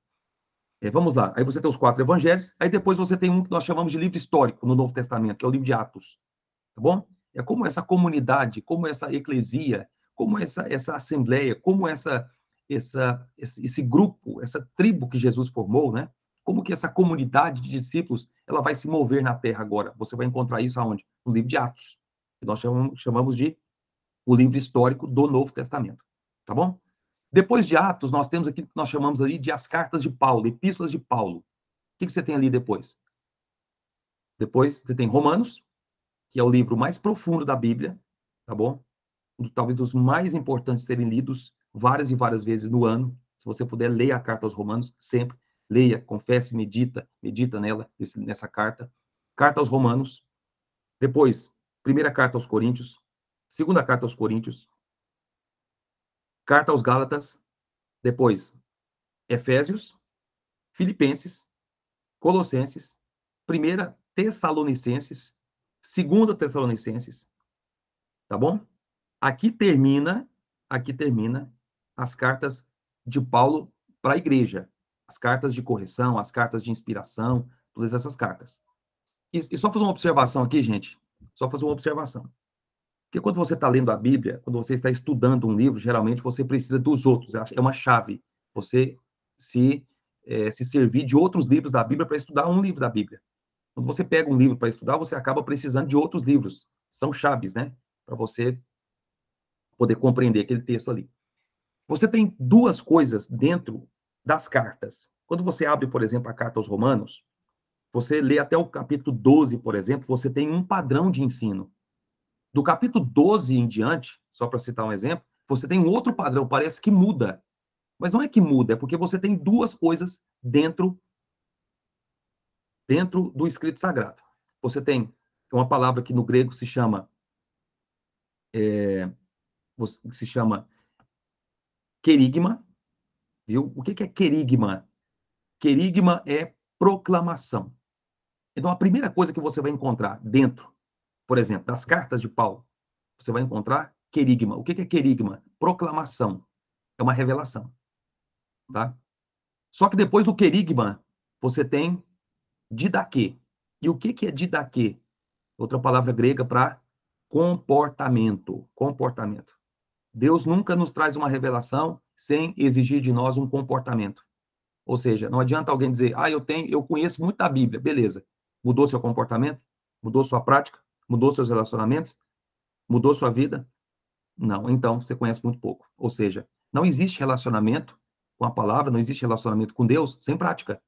Vamos lá. Aí você tem os 4 evangelhos, aí depois você tem um que nós chamamos de livro histórico no Novo Testamento, que é o livro de Atos. Tá bom? É como essa comunidade, como essa eclesia, como essa assembleia, como esse grupo, essa tribo que Jesus formou, né? Como que essa comunidade de discípulos, ela vai se mover na terra agora. Você vai encontrar isso aonde? No livro de Atos, que nós chamamos de o livro histórico do Novo Testamento. Tá bom? Depois de Atos, nós temos aqui que nós chamamos ali de as cartas de Paulo, epístolas de Paulo. O que você tem ali depois? Depois você tem Romanos, que é o livro mais profundo da Bíblia, tá bom? Talvez dos mais importantes de serem lidos várias e várias vezes no ano. Se você puder, leia a carta aos Romanos, sempre. Leia, confesse, medita nela, nessa carta. Carta aos Romanos. Depois, primeira carta aos Coríntios. Segunda carta aos Coríntios. Carta aos Gálatas. Depois, Efésios, Filipenses, Colossenses, primeira Tessalonicenses, segunda Tessalonicenses, tá bom? Aqui termina as cartas de Paulo para a igreja, as cartas de correção, as cartas de inspiração, todas essas cartas. E só fazer uma observação aqui, gente, só fazer uma observação. Porque quando você está lendo a Bíblia, quando você está estudando um livro, geralmente você precisa dos outros, é uma chave. Você se servir de outros livros da Bíblia para estudar um livro da Bíblia. Quando você pega um livro para estudar, você acaba precisando de outros livros. São chaves, né? Para você poder compreender aquele texto ali. Você tem duas coisas dentro das cartas. Quando você abre, por exemplo, a carta aos Romanos, você lê até o capítulo 12, por exemplo, você tem um padrão de ensino. Do capítulo 12 em diante, só para citar um exemplo, você tem um outro padrão, parece que muda. Mas não é que muda, é porque você tem duas coisas dentro do escrito sagrado. Você tem uma palavra que no grego se chama querigma, viu? O que é querigma? Querigma é proclamação. Então, a primeira coisa que você vai encontrar dentro, por exemplo, das cartas de Paulo, você vai encontrar querigma. O que é querigma? Proclamação. É uma revelação. Tá? Só que depois do querigma, você tem didaquê. E o que é didaquê? Outra palavra grega para comportamento. Comportamento. Deus nunca nos traz uma revelação sem exigir de nós um comportamento. Ou seja, não adianta alguém dizer, eu conheço muito da Bíblia, beleza. Mudou seu comportamento? Mudou sua prática? Mudou seus relacionamentos? Mudou sua vida? Não, então você conhece muito pouco. Ou seja, não existe relacionamento com a palavra, não existe relacionamento com Deus sem prática.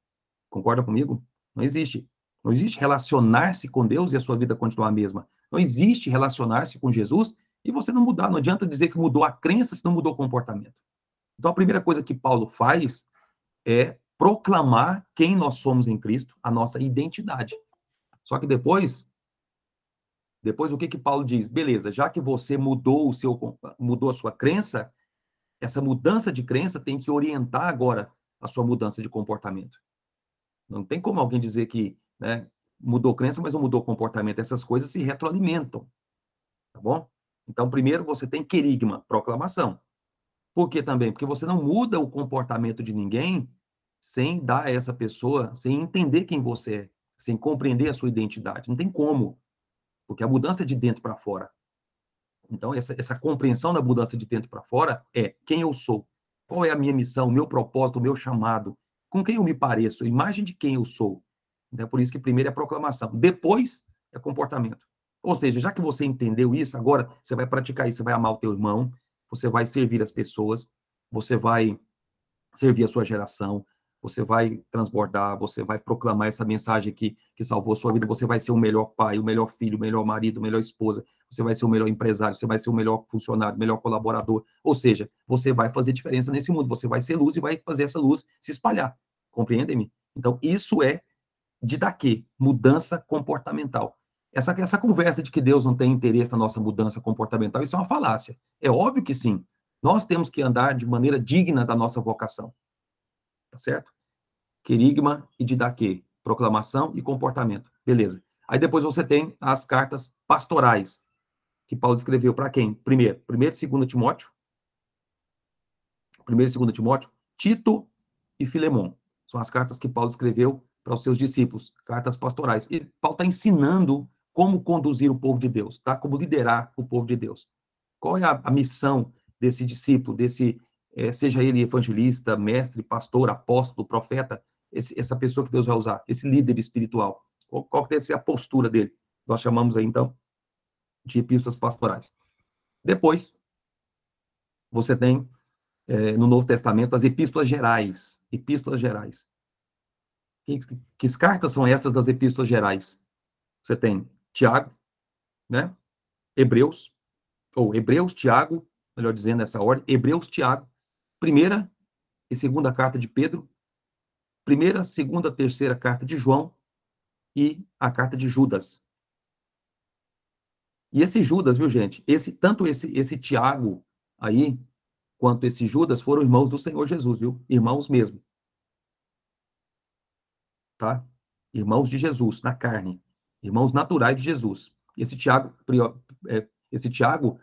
Concorda comigo? Não existe. Não existe relacionar-se com Deus e a sua vida continuar a mesma. Não existe relacionar-se com Jesus e você não mudar. Não adianta dizer que mudou a crença se não mudou o comportamento. Então, a primeira coisa que Paulo faz é proclamar quem nós somos em Cristo, a nossa identidade. Só que depois o que Paulo diz? Beleza, já que você mudou a sua crença, essa mudança de crença tem que orientar agora a sua mudança de comportamento. Não tem como alguém dizer que, né, mudou crença, mas não mudou comportamento. Essas coisas se retroalimentam, tá bom? Então, primeiro você tem querigma, proclamação. Por que também? Porque você não muda o comportamento de ninguém sem dar a essa pessoa, sem entender quem você é, sem compreender a sua identidade. Não tem como, porque a mudança é de dentro para fora. Então, essa compreensão da mudança de dentro para fora é quem eu sou, qual é a minha missão, o meu propósito, o meu chamado, com quem eu me pareço, a imagem de quem eu sou. Então, é por isso que primeiro é a proclamação, depois é comportamento. Ou seja, já que você entendeu isso, agora você vai praticar isso, você vai amar o teu irmão, você vai servir as pessoas, você vai servir a sua geração, você vai transbordar, você vai proclamar essa mensagem que salvou a sua vida, você vai ser o melhor pai, o melhor filho, o melhor marido, a melhor esposa, você vai ser o melhor empresário, você vai ser o melhor funcionário, o melhor colaborador, ou seja, você vai fazer diferença nesse mundo, você vai ser luz e vai fazer essa luz se espalhar, compreendem-me? Então, isso é didaquê, mudança comportamental. Essa conversa de que Deus não tem interesse na nossa mudança comportamental, isso é uma falácia. É óbvio que sim. Nós temos que andar de maneira digna da nossa vocação. Tá certo? Querigma e didaquê, proclamação e comportamento. Beleza. Aí depois você tem as cartas pastorais, que Paulo escreveu para quem? Primeiro e segundo Timóteo. Primeiro e segundo Timóteo, Tito e Filemon. São as cartas que Paulo escreveu para os seus discípulos, cartas pastorais. E Paulo está ensinando como conduzir o povo de Deus, tá? Como liderar o povo de Deus. Qual é a missão desse discípulo, seja ele evangelista, mestre, pastor, apóstolo, profeta, essa pessoa que Deus vai usar, esse líder espiritual? Qual deve ser a postura dele? Nós chamamos aí, então, de epístolas pastorais. Depois, você tem, no Novo Testamento, as epístolas gerais. Epístolas gerais. Que cartas são essas das epístolas gerais? Você tem Tiago, né? Hebreus, Tiago, melhor dizendo nessa ordem, Hebreus, Tiago, primeira e segunda carta de Pedro, primeira, segunda, terceira carta de João e a carta de Judas. E esse Judas, viu, gente? Tanto esse Tiago aí, quanto esse Judas foram irmãos do Senhor Jesus, viu? Irmãos mesmo. Tá? Irmãos de Jesus, na carne. Irmãos naturais de Jesus. Esse Tiago,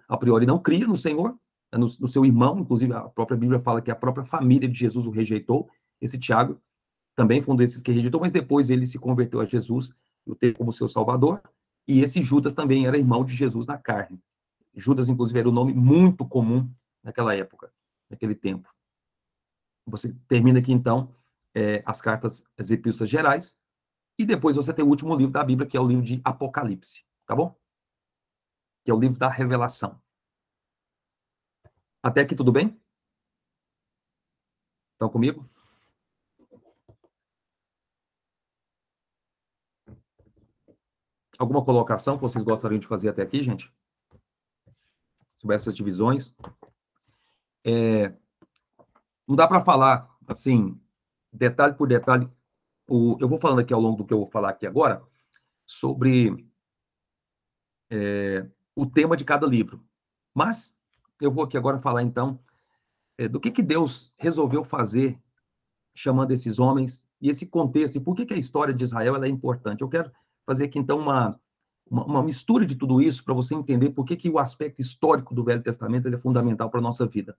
a priori, não cria no Senhor, no seu irmão, inclusive a própria Bíblia fala que a própria família de Jesus o rejeitou. Esse Tiago também foi um desses que rejeitou, mas depois ele se converteu a Jesus, o teve como seu salvador, e esse Judas também era irmão de Jesus na carne. Judas, inclusive, era um nome muito comum naquela época, naquele tempo. Você termina aqui, então, as epístolas gerais, e depois você tem o último livro da Bíblia, que é o livro de Apocalipse, tá bom? Que é o livro da revelação. Até aqui tudo bem? Estão comigo? Alguma colocação que vocês gostariam de fazer até aqui, gente? Sobre essas divisões? Não dá para falar, assim, detalhe por detalhe. Eu vou falando aqui ao longo do que eu vou falar aqui agora, sobre o tema de cada livro. Mas eu vou aqui agora falar, então, do que Deus resolveu fazer chamando esses homens e esse contexto, e por que a história de Israel ela é importante. Eu quero fazer aqui, então, uma mistura de tudo isso para você entender por que o aspecto histórico do Velho Testamento ele é fundamental para a nossa vida.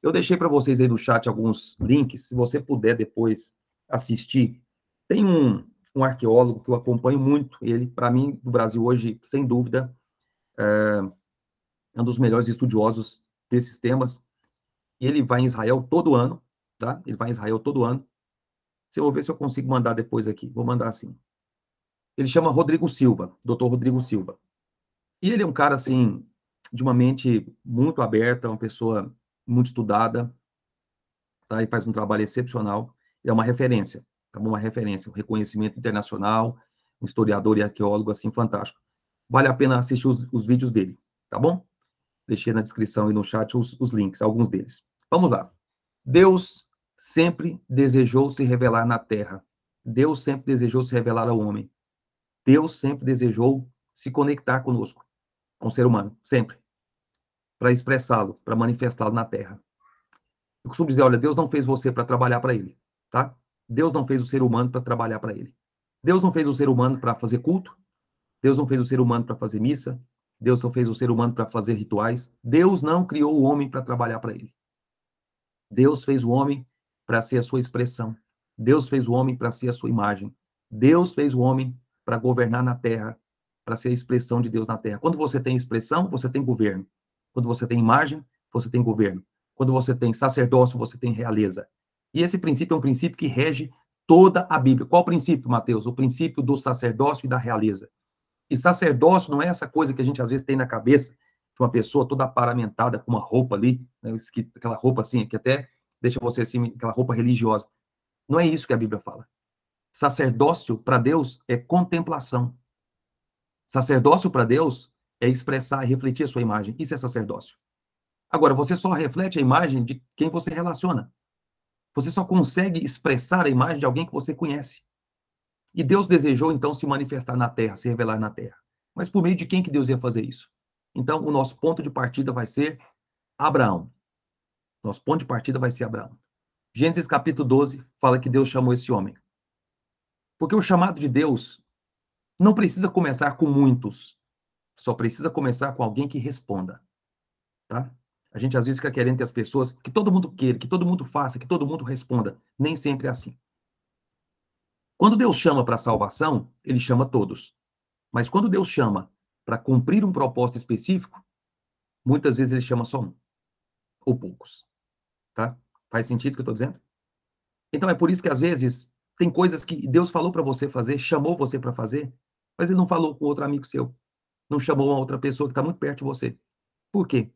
Eu deixei para vocês aí no chat alguns links, se você puder depois assistir. Tem um arqueólogo que eu acompanho muito, ele, para mim, do Brasil hoje, sem dúvida, é um dos melhores estudiosos desses temas. Ele vai em Israel todo ano, tá? Ele vai em Israel todo ano, Eu vou ver se eu consigo mandar depois aqui. Vou mandar assim. Ele chama Rodrigo Silva, Dr. Rodrigo Silva. E ele é um cara, assim, de uma mente muito aberta, uma pessoa muito estudada, tá? E faz um trabalho excepcional. É uma referência, tá bom? Uma referência, um reconhecimento internacional, um historiador e arqueólogo, assim, fantástico. Vale a pena assistir os vídeos dele, tá bom? Deixei na descrição e no chat os links, alguns deles. Vamos lá. Deus sempre desejou se revelar na terra. Deus sempre desejou se revelar ao homem. Deus sempre desejou se conectar conosco, com o ser humano, sempre, para expressá-lo, para manifestá-lo na terra. Eu costumo dizer, olha, Deus não fez você para trabalhar para ele, tá? Deus não fez o ser humano para trabalhar para ele. Deus não fez o ser humano para fazer culto. Deus não fez o ser humano para fazer missa. Deus não fez o ser humano para fazer rituais. Deus não criou o homem para trabalhar para ele. Deus fez o homem para ser a sua expressão. Deus fez o homem para ser a sua imagem. Deus fez o homem para governar na terra, para ser a expressão de Deus na terra. Quando você tem expressão, você tem governo. Quando você tem imagem, você tem governo. Quando você tem sacerdócio, você tem realeza. E esse princípio é um princípio que rege toda a Bíblia. Qual o princípio, Mateus? O princípio do sacerdócio e da realeza. E sacerdócio não é essa coisa que a gente às vezes tem na cabeça de uma pessoa toda paramentada com uma roupa ali, né, aquela roupa assim, que até deixa você assim, aquela roupa religiosa. Não é isso que a Bíblia fala. Sacerdócio para Deus é contemplação. Sacerdócio para Deus é expressar e refletir a sua imagem. Isso é sacerdócio. Agora, você só reflete a imagem de quem você relaciona. Você só consegue expressar a imagem de alguém que você conhece. E Deus desejou, então, se manifestar na terra, se revelar na terra. Mas por meio de quem que Deus ia fazer isso? Então, o nosso ponto de partida vai ser Abraão. Nosso ponto de partida vai ser Abraão. Gênesis capítulo 12 fala que Deus chamou esse homem. Porque o chamado de Deus não precisa começar com muitos, só precisa começar com alguém que responda, tá? A gente às vezes fica querendo que as pessoas, que todo mundo queira, que todo mundo faça, que todo mundo responda. Nem sempre é assim. Quando Deus chama para a salvação, ele chama todos. Mas quando Deus chama para cumprir um propósito específico, muitas vezes ele chama só um, ou poucos, tá? Faz sentido o que eu estou dizendo? Então é por isso que às vezes tem coisas que Deus falou para você fazer, chamou você para fazer, mas ele não falou com outro amigo seu, não chamou uma outra pessoa que está muito perto de você. Por quê?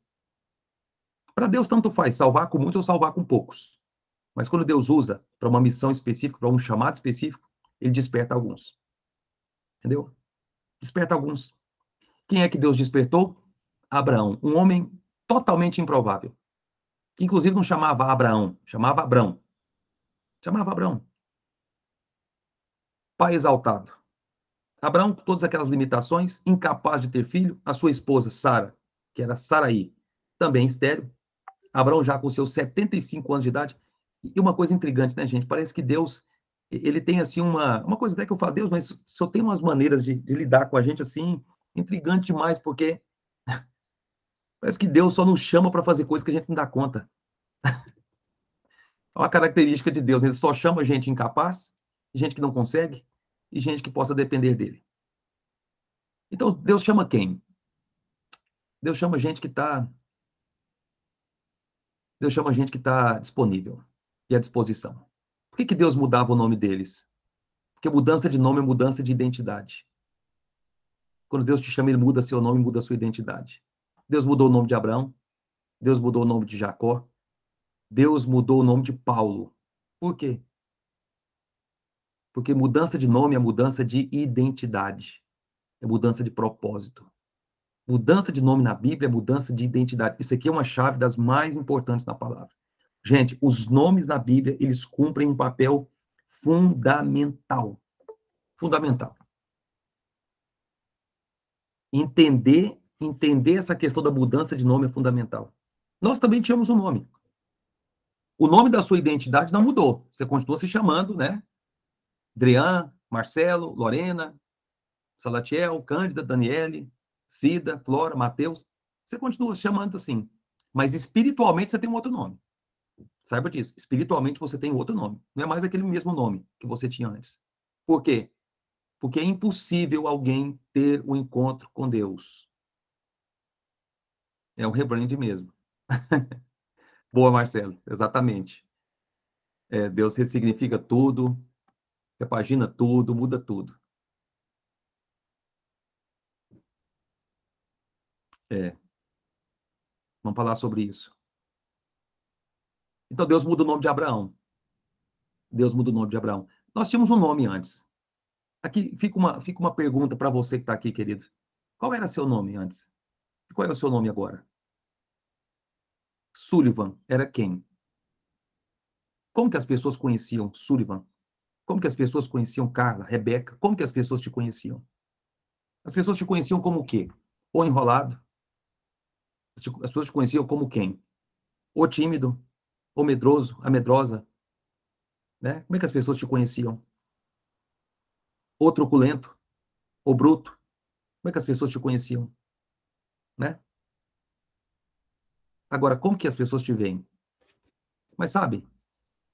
Para Deus tanto faz salvar com muitos ou salvar com poucos. Mas quando Deus usa para uma missão específica, para um chamado específico, ele desperta alguns. Entendeu? Desperta alguns. Quem é que Deus despertou? Abraão, um homem totalmente improvável. Que inclusive não chamava Abraão, chamava Abrão. Chamava Abrão. Pai exaltado. Abraão, com todas aquelas limitações, incapaz de ter filho, a sua esposa, Sara, que era Saraí, também estéril. Abraão já com seus 75 anos de idade. E uma coisa intrigante, né, gente? Parece que Deus, ele tem assim uma coisa até que eu falo, Deus, mas só tem umas maneiras de lidar com a gente assim, intrigante demais, porque parece que Deus só nos chama para fazer coisas que a gente não dá conta. É uma característica de Deus, né? Ele só chama gente incapaz, gente que não consegue, e gente que possa depender dele. Então, Deus chama quem? Deus chama gente que está Deus chama gente que está disponível e à disposição. Por que Deus mudava o nome deles? Porque mudança de nome é mudança de identidade. Quando Deus te chama, ele muda seu nome, muda sua identidade. Deus mudou o nome de Abraão, Deus mudou o nome de Jacó, Deus mudou o nome de Paulo. Por quê? Porque mudança de nome é mudança de identidade, é mudança de propósito. Mudança de nome na Bíblia é mudança de identidade. Isso aqui é uma chave das mais importantes na palavra. Gente, os nomes na Bíblia, eles cumprem um papel fundamental. Fundamental. Entender essa questão da mudança de nome é fundamental. Nós também tínhamos um nome. O nome da sua identidade não mudou. Você continua se chamando, né? Adrian, Marcelo, Lorena, Salatiel, Cândida, Daniele, Cida, Flora, Mateus. Você continua se chamando assim. Mas espiritualmente você tem um outro nome. Saiba disso. Espiritualmente você tem outro nome. Não é mais aquele mesmo nome que você tinha antes. Por quê? Porque é impossível alguém ter um encontro com Deus. É um rebrand mesmo. Boa, Marcelo. Exatamente. Deus ressignifica tudo, repagina tudo, muda tudo. Vamos falar sobre isso. Então, Deus muda o nome de Abraão. Deus muda o nome de Abraão. Nós tínhamos um nome antes. Aqui fica uma pergunta para você que está aqui, querido. Qual era seu nome antes? Qual é o seu nome agora? Sullivan era quem? Como que as pessoas conheciam Sullivan? Como que as pessoas conheciam Carla, Rebeca? Como que as pessoas te conheciam? As pessoas te conheciam como o quê? Ou enrolado? As pessoas te conheciam como quem? Ou tímido? Ou medroso? A medrosa? Né? Como é que as pessoas te conheciam? Ou truculento? Ou bruto? Como é que as pessoas te conheciam? Né? Agora, como que as pessoas te veem? Mas sabe,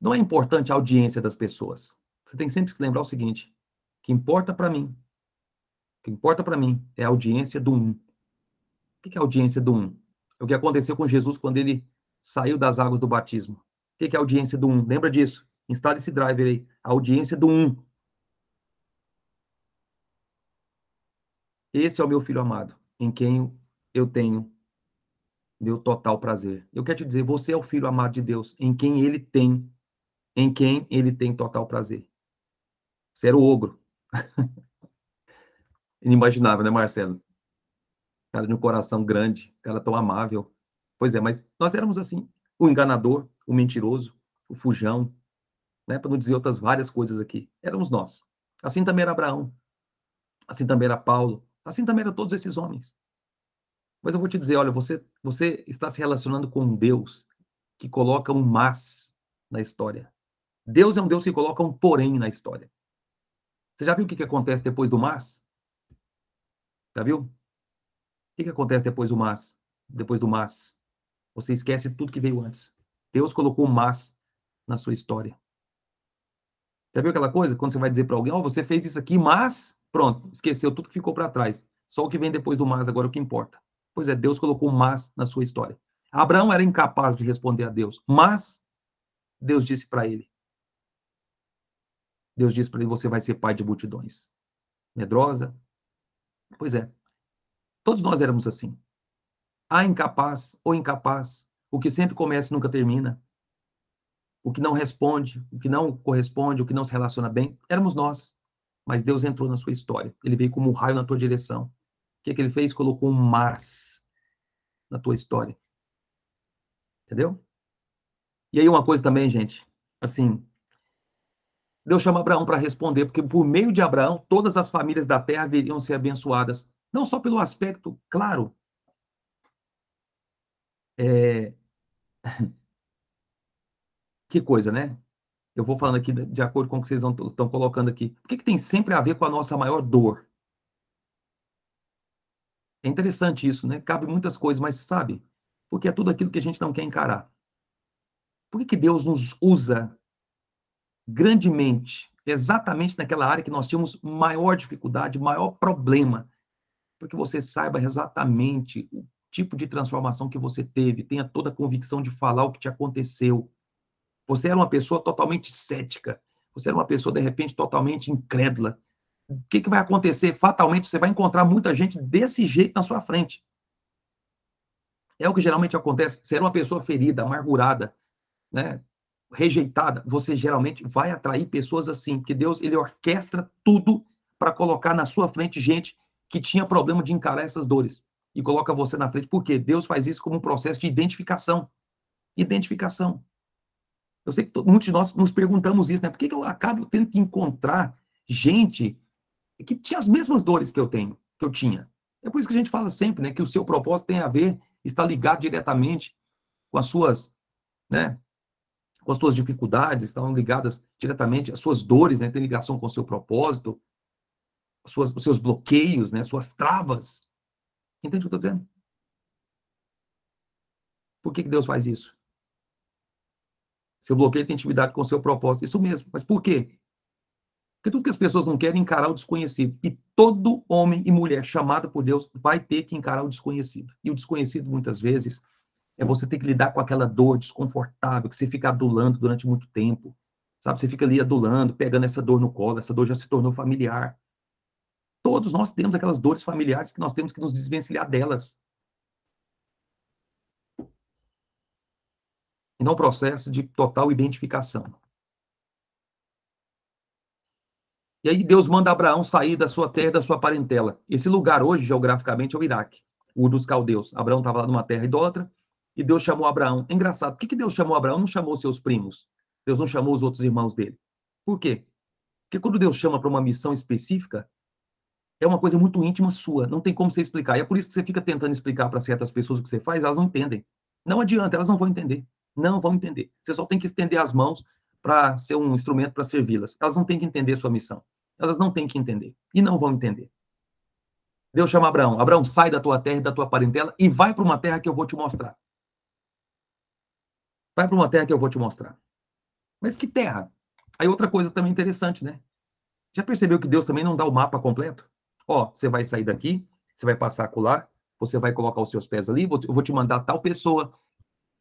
não é importante a audiência das pessoas. Você tem sempre que lembrar o seguinte: o que importa para mim, o que importa para mim é a audiência do um. O que é a audiência do um? É o que aconteceu com Jesus quando ele saiu das águas do batismo. O que é a audiência do um? Lembra disso? Instale esse driver aí. A audiência do um. Esse é o meu filho amado, em quem eu tenho meu total prazer. Eu quero te dizer, você é o filho amado de Deus, em quem ele tem total prazer. Você era o ogro. Inimaginável, né, Marcelo? Cara de um coração grande, cara tão amável. Pois é, mas nós éramos assim, o enganador, o mentiroso, o fujão, né, para não dizer outras várias coisas aqui. Éramos nós. Assim também era Abraão, assim também era Paulo, assim também eram todos esses homens. Mas eu vou te dizer, olha, você está se relacionando com um Deus que coloca um mas na história. Deus é um Deus que coloca um porém na história. Você já viu o que acontece depois do mas? Já viu? O que acontece depois do mas? Depois do mas? Você esquece tudo que veio antes. Deus colocou um mas na sua história. Já viu aquela coisa? Quando você vai dizer para alguém, você fez isso aqui, mas, pronto, esqueceu tudo que ficou para trás. Só o que vem depois do mas agora é o que importa. Pois é, Deus colocou um mas na sua história. Abraão era incapaz de responder a Deus, mas Deus disse para ele. Deus disse para ele, você vai ser pai de multidões. Medrosa? Pois é. Todos nós éramos assim. A incapaz ou incapaz. O que sempre começa e nunca termina. O que não responde, o que não corresponde, o que não se relaciona bem, éramos nós. Mas Deus entrou na sua história. Ele veio como um raio na tua direção. O que ele fez? Colocou um mas na tua história. Entendeu? E aí uma coisa também, gente, assim, Deus chama Abraão para responder, porque por meio de Abraão, todas as famílias da terra viriam ser abençoadas. Não só pelo aspecto, claro, é... que coisa, né? Eu vou falando aqui de acordo com o que vocês estão colocando aqui. O que tem sempre a ver com a nossa maior dor? É interessante isso, né? Cabe muitas coisas, mas sabe? Porque é tudo aquilo que a gente não quer encarar. Por que Deus nos usa grandemente, exatamente naquela área que nós tínhamos maior dificuldade, maior problema? Porque você saiba exatamente o tipo de transformação que você teve, tenha toda a convicção de falar o que te aconteceu. Você era uma pessoa totalmente cética, você era uma pessoa, de repente, totalmente incrédula. O que vai acontecer? Fatalmente, você vai encontrar muita gente desse jeito na sua frente. É o que geralmente acontece. Ser uma pessoa ferida, amargurada, né, rejeitada, você geralmente vai atrair pessoas assim, porque Deus, ele orquestra tudo para colocar na sua frente gente que tinha problema de encarar essas dores e coloca você na frente. Por quê? Deus faz isso como um processo de identificação. Identificação. Eu sei que muitos de nós nos perguntamos isso, né? Por que eu acabo tendo que encontrar gente que tinha as mesmas dores que eu tinha? É por isso que a gente fala sempre, né, que o seu propósito tem a ver, está ligado diretamente com as suas, né, com as suas dificuldades, estão ligadas diretamente às suas dores, né, tem ligação com o seu propósito, os seus bloqueios, né, suas travas. Entende o que eu estou dizendo? Por que Deus faz isso? Seu bloqueio tem intimidade com o seu propósito. Isso mesmo. Mas por quê? Porque tudo que as pessoas não querem encarar o desconhecido. E todo homem e mulher chamado por Deus vai ter que encarar o desconhecido. E o desconhecido, muitas vezes, é você ter que lidar com aquela dor desconfortável que você fica adulando durante muito tempo. Sabe, você fica ali adulando, pegando essa dor no colo, essa dor já se tornou familiar. Todos nós temos aquelas dores familiares que nós temos que nos desvencilhar delas. Então, é um processo de total identificação. E aí Deus manda Abraão sair da sua terra e da sua parentela. Esse lugar hoje, geograficamente, é o Iraque, o dos caldeus. Abraão estava lá numa terra idólatra e Deus chamou Abraão. É engraçado, por que Deus chamou Abraão? Não chamou seus primos. Deus não chamou os outros irmãos dele. Por quê? Porque quando Deus chama para uma missão específica, é uma coisa muito íntima sua, não tem como você explicar. E é por isso que você fica tentando explicar para certas pessoas o que você faz, elas não entendem. Não adianta, elas não vão entender. Não vão entender. Você só tem que estender as mãos para ser um instrumento para servi-las. Elas não têm que entender a sua missão. Elas não têm que entender. E não vão entender. Deus chama Abraão. Abraão, sai da tua terra e da tua parentela e vai para uma terra que eu vou te mostrar. Vai para uma terra que eu vou te mostrar. Mas que terra? Aí outra coisa também interessante, né? Já percebeu que Deus também não dá o mapa completo? Ó, você vai sair daqui, você vai passar acolá, você vai colocar os seus pés ali, eu vou te mandar tal pessoa,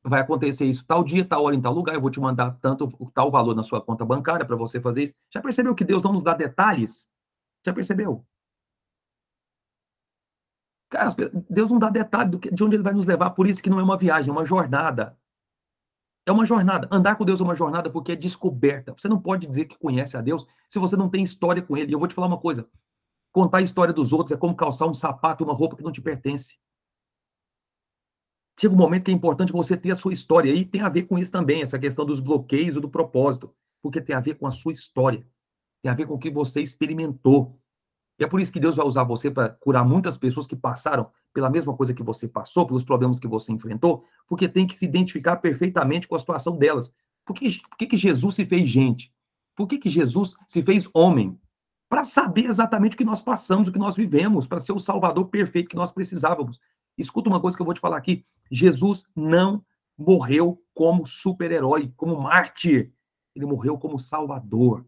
vai acontecer isso tal dia, tal hora, em tal lugar, eu vou te mandar tal valor na sua conta bancária para você fazer isso. Já percebeu que Deus não nos dá detalhes? Já percebeu? Cara, Deus não dá detalhe de onde ele vai nos levar, por isso que não é uma viagem, é uma jornada. É uma jornada. Andar com Deus é uma jornada porque é descoberta. Você não pode dizer que conhece a Deus se você não tem história com ele. E eu vou te falar uma coisa. Contar a história dos outros é como calçar um sapato e uma roupa que não te pertence. Chega um momento que é importante você ter a sua história. E tem a ver com isso também, essa questão dos bloqueios e do propósito. Porque tem a ver com a sua história. Tem a ver com o que você experimentou. E é por isso que Deus vai usar você para curar muitas pessoas que passaram pela mesma coisa que você passou, pelos problemas que você enfrentou, porque tem que se identificar perfeitamente com a situação delas. Por que Jesus se fez gente? Por que Jesus se fez homem? Para saber exatamente o que nós passamos, o que nós vivemos, para ser o Salvador perfeito que nós precisávamos. Escuta uma coisa que eu vou te falar aqui. Jesus não morreu como super-herói, como mártir. Ele morreu como Salvador.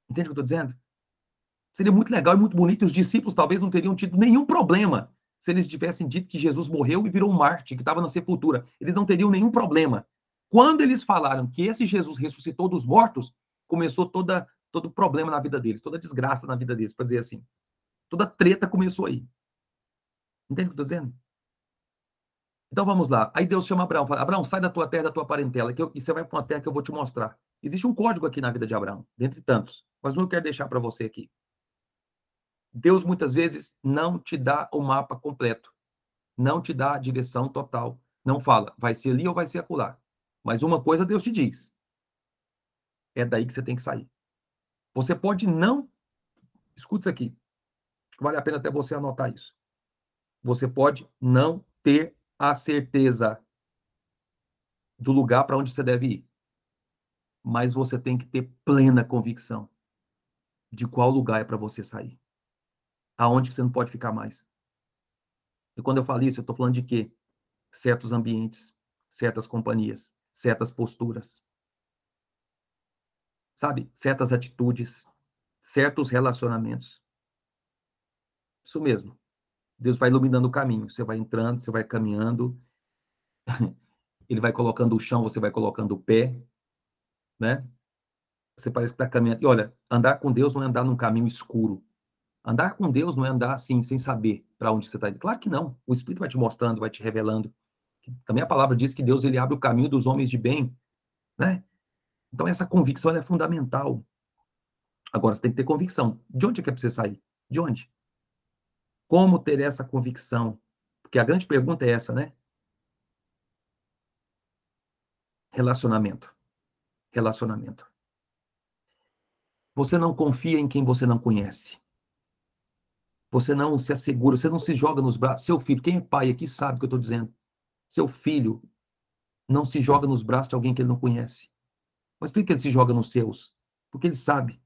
Entende o que eu estou dizendo? Seria muito legal e muito bonito, e os discípulos talvez não teriam tido nenhum problema se eles tivessem dito que Jesus morreu e virou um mártir, que estava na sepultura. Eles não teriam nenhum problema. Quando eles falaram que esse Jesus ressuscitou dos mortos, começou todo problema na vida deles, toda desgraça na vida deles, para dizer assim. Toda treta começou aí. Entende o que eu estou dizendo? Então vamos lá. Aí Deus chama Abraão, fala, Abraão, sai da tua terra, da tua parentela, e você vai para uma terra que eu vou te mostrar. Existe um código aqui na vida de Abraão, dentre tantos, mas um eu quero deixar para você aqui. Deus muitas vezes não te dá o mapa completo, não te dá a direção total, não fala, vai ser ali ou vai ser acolá. Mas uma coisa Deus te diz, é daí que você tem que sair. Você pode não, escuta isso aqui, vale a pena até você anotar isso. Você pode não ter a certeza do lugar para onde você deve ir, mas você tem que ter plena convicção de qual lugar é para você sair, aonde que você não pode ficar mais. E quando eu falo isso, eu estou falando de quê? Certos ambientes, certas companhias, certas posturas, sabe? Certas atitudes, certos relacionamentos. Isso mesmo. Deus vai iluminando o caminho. Você vai entrando, você vai caminhando. Ele vai colocando o chão, você vai colocando o pé, né? Você parece que está caminhando. E olha, andar com Deus não é andar num caminho escuro. Andar com Deus não é andar assim, sem saber para onde você está indo. Claro que não. O Espírito vai te mostrando, vai te revelando. Também a palavra diz que Deus ele abre o caminho dos homens de bem, né? Então essa convicção é fundamental. Agora você tem que ter convicção. De onde é que é para você sair? De onde? Como ter essa convicção? Porque a grande pergunta é essa, né? Relacionamento. Relacionamento. Você não confia em quem você não conhece. Você não se assegura, você não se joga nos braços. Seu filho, quem é pai aqui sabe o que eu estou dizendo. Seu filho não se joga nos braços de alguém que ele não conhece. Mas por que ele se joga nos seus? Porque ele sabe.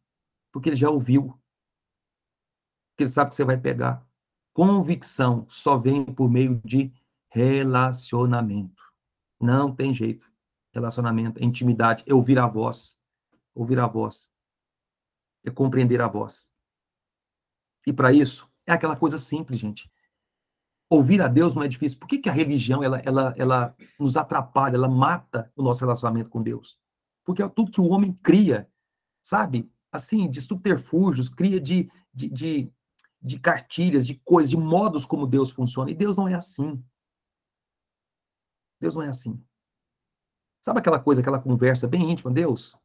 Porque ele já ouviu. Porque ele sabe que você vai pegar. Convicção só vem por meio de relacionamento. Não tem jeito. Relacionamento, é intimidade, é ouvir a voz. Ouvir a voz. É compreender a voz. E para isso, é aquela coisa simples, gente. Ouvir a Deus não é difícil. Por que a religião ela nos atrapalha, ela mata o nosso relacionamento com Deus? Porque é tudo que o homem cria, sabe? Assim, de subterfúgios, cria de cartilhas, de coisas, de modos como Deus funciona. E Deus não é assim. Deus não é assim. Sabe aquela coisa, aquela conversa bem íntima? Deus,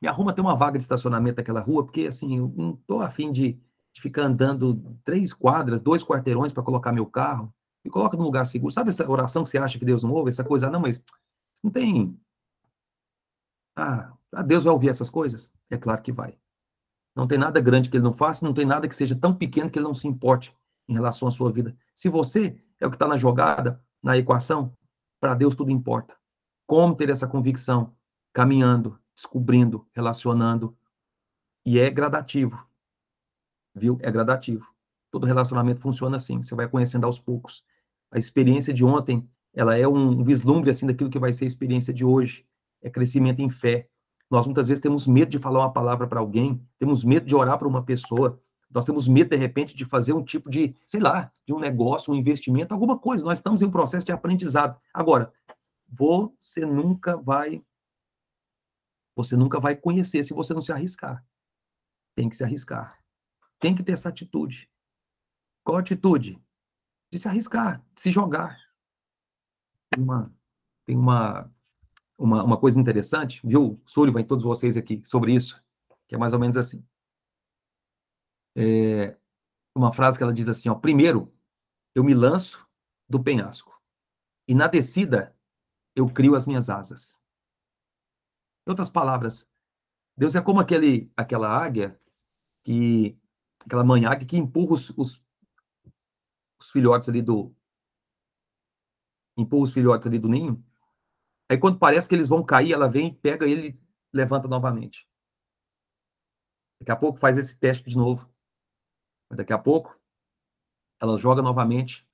me arruma até uma vaga de estacionamento naquela rua, porque assim, eu não estou afim de ficar andando 3 quadras, 2 quarteirões para colocar meu carro. Me coloca num lugar seguro. Sabe essa oração que você acha que Deus não ouve? Essa coisa, não, mas não tem. Deus vai ouvir essas coisas? É claro que vai. Não tem nada grande que ele não faça, não tem nada que seja tão pequeno que ele não se importe em relação à sua vida. Se você é o que está na jogada, na equação, para Deus tudo importa. Como ter essa convicção? Caminhando, descobrindo, relacionando. E é gradativo, viu? É gradativo. Todo relacionamento funciona assim, você vai conhecendo aos poucos. A experiência de ontem, ela é um vislumbre assim daquilo que vai ser a experiência de hoje. É crescimento em fé. Nós muitas vezes temos medo de falar uma palavra para alguém, temos medo de orar para uma pessoa, nós temos medo de repente de fazer um tipo de, sei lá, de um negócio, um investimento, alguma coisa. Nós estamos em um processo de aprendizado. Agora, você nunca vai conhecer se você não se arriscar. Tem que se arriscar. Tem que ter essa atitude. Qual a atitude? De se arriscar, de se jogar. Tem uma coisa interessante, viu, Sullivan e todos vocês aqui, sobre isso, que é mais ou menos assim. Uma frase que ela diz assim, ó, primeiro, eu me lanço do penhasco, e na descida, eu crio as minhas asas. Em outras palavras, Deus é como aquela águia, aquela mãe águia que empurra os filhotes ali do ninho. Aí quando parece que eles vão cair, ela vem, pega ele e levanta novamente. Daqui a pouco faz esse teste de novo. Mas daqui a pouco, ela joga novamente.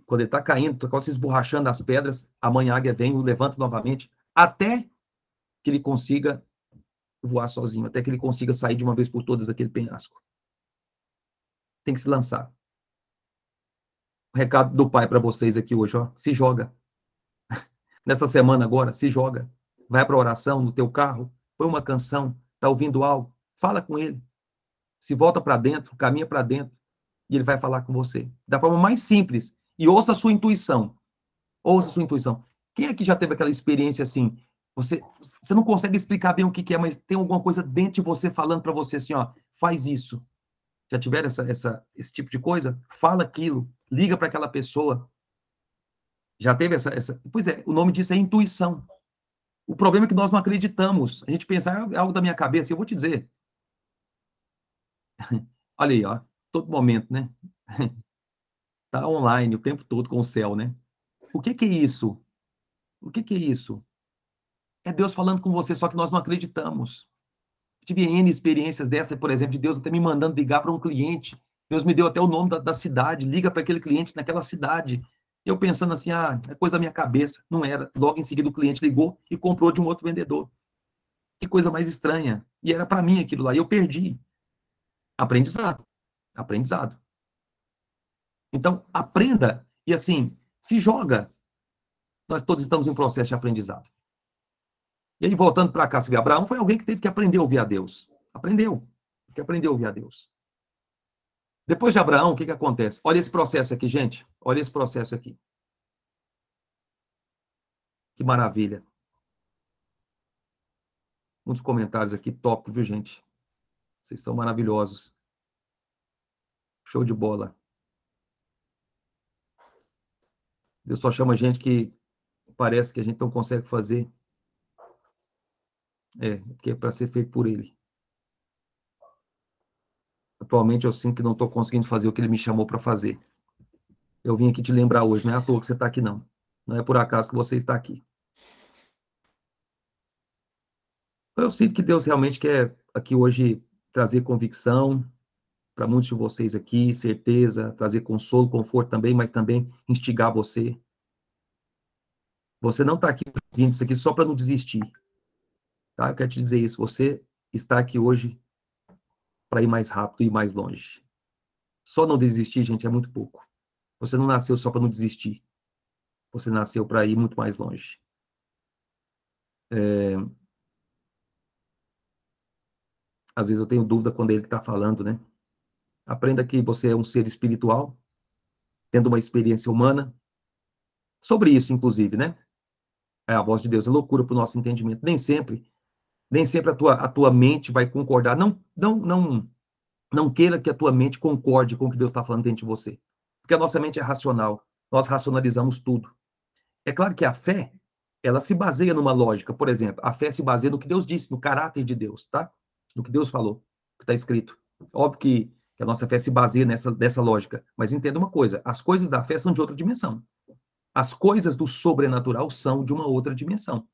Quando ele está caindo, está quase se esborrachando as pedras, a mãe águia vem e o levanta novamente, até que ele consiga voar sozinho, até que ele consiga sair de uma vez por todas daquele penhasco. Tem que se lançar. O recado do pai para vocês aqui hoje, ó, se joga. Nessa semana agora, se joga. Vai para a oração no teu carro, põe uma canção, está ouvindo algo, fala com ele. Se volta para dentro, caminha para dentro, e ele vai falar com você. Da forma mais simples. E ouça a sua intuição. Ouça a sua intuição. Quem aqui já teve aquela experiência assim? Você não consegue explicar bem o que é, mas tem alguma coisa dentro de você falando para você assim, ó, faz isso. Já tiveram esse tipo de coisa? Fala aquilo, liga para aquela pessoa. Já teve essa. Pois é, o nome disso é intuição. O problema é que nós não acreditamos. A gente pensa, é algo da minha cabeça. Eu vou te dizer. Olha aí, ó, todo momento, né? Tá online o tempo todo com o céu, né? O que é isso? O que é isso? É Deus falando com você, só que nós não acreditamos. Tive N experiências dessa, por exemplo, de Deus até me mandando ligar para um cliente. Deus me deu até o nome da cidade, liga para aquele cliente naquela cidade. Eu pensando assim, é coisa da minha cabeça. Não era. Logo em seguida o cliente ligou e comprou de um outro vendedor. Que coisa mais estranha. E era para mim aquilo lá. E eu perdi. Aprendizado. Aprendizado. Então, aprenda e assim, se joga. Nós todos estamos em um processo de aprendizado. E aí, voltando para cá, se vê, Abraão foi alguém que teve que aprender a ouvir a Deus. Aprendeu. Que aprendeu a ouvir a Deus. Depois de Abraão, o que acontece? Olha esse processo aqui, gente. Olha esse processo aqui. Que maravilha. Muitos comentários aqui, top, viu, gente? Vocês são maravilhosos. Show de bola. Deus só chama gente que parece que a gente não consegue fazer. Porque é para ser feito por Ele. Atualmente eu sinto que não estou conseguindo fazer o que Ele me chamou para fazer. Eu vim aqui te lembrar hoje, não é à toa que você está aqui, não. Não é por acaso que você está aqui. Eu sinto que Deus realmente quer aqui hoje trazer convicção para muitos de vocês aqui, certeza, trazer consolo, conforto também, mas também instigar você. Você não está aqui vindo isso aqui só para não desistir. Tá? Eu quero te dizer isso. Você está aqui hoje para ir mais rápido e mais longe. Só não desistir, gente, é muito pouco. Você não nasceu só para não desistir. Você nasceu para ir muito mais longe. Às vezes eu tenho dúvida quando é ele que está falando, né? Aprenda que você é um ser espiritual, tendo uma experiência humana. Sobre isso, inclusive, né? É a voz de Deus, é loucura para o nosso entendimento. Nem sempre a tua mente vai concordar. Não queira que a tua mente concorde com o que Deus está falando dentro de você. Porque a nossa mente é racional. Nós racionalizamos tudo. É claro que a fé, ela se baseia numa lógica. Por exemplo, a fé se baseia no que Deus disse, no caráter de Deus, tá? No que Deus falou, que está escrito. Óbvio que a nossa fé se baseia nessa lógica. Mas entenda uma coisa, as coisas da fé são de outra dimensão. As coisas do sobrenatural são de uma outra dimensão.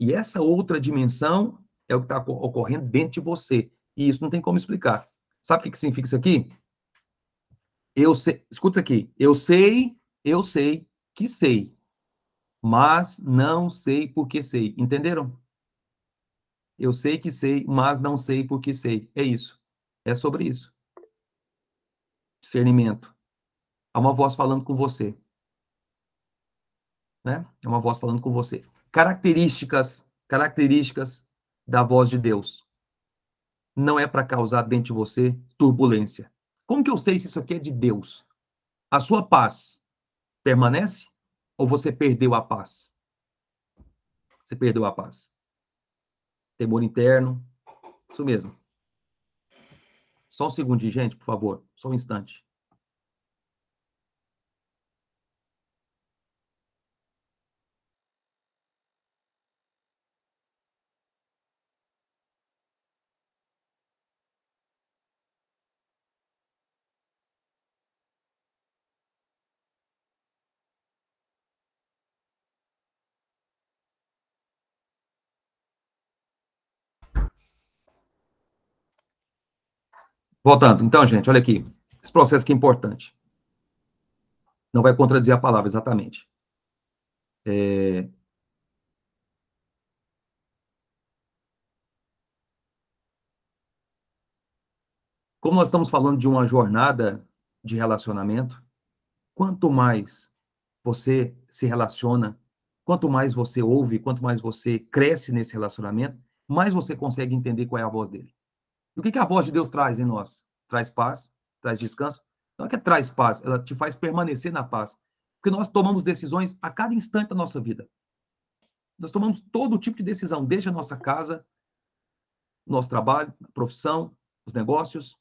E essa outra dimensão é o que está ocorrendo dentro de você. E isso não tem como explicar. Sabe o que significa isso aqui? Eu sei, escuta isso aqui. Eu sei que sei, mas não sei porque sei. Entenderam? Eu sei que sei, mas não sei porque sei. É isso. É sobre isso. Discernimento. Há uma voz falando com você. Né? É uma voz falando com você. Características da voz de Deus. Não é para causar dentro de você turbulência. Como que eu sei se isso aqui é de Deus? A sua paz permanece ou você perdeu a paz? Você perdeu a paz. Temor interno, isso mesmo. Só um segundinho, gente, por favor. Só um instante. Voltando. Então, gente, olha aqui. Esse processo aqui é importante. Não vai contradizer a palavra, exatamente. Como nós estamos falando de uma jornada de relacionamento, quanto mais você se relaciona, quanto mais você ouve, quanto mais você cresce nesse relacionamento, mais você consegue entender qual é a voz dele. E o que a voz de Deus traz em nós? Traz paz, traz descanso. Não é que traz paz, ela te faz permanecer na paz. Porque nós tomamos decisões a cada instante da nossa vida. Nós tomamos todo tipo de decisão, desde a nossa casa, nosso trabalho, profissão, os negócios,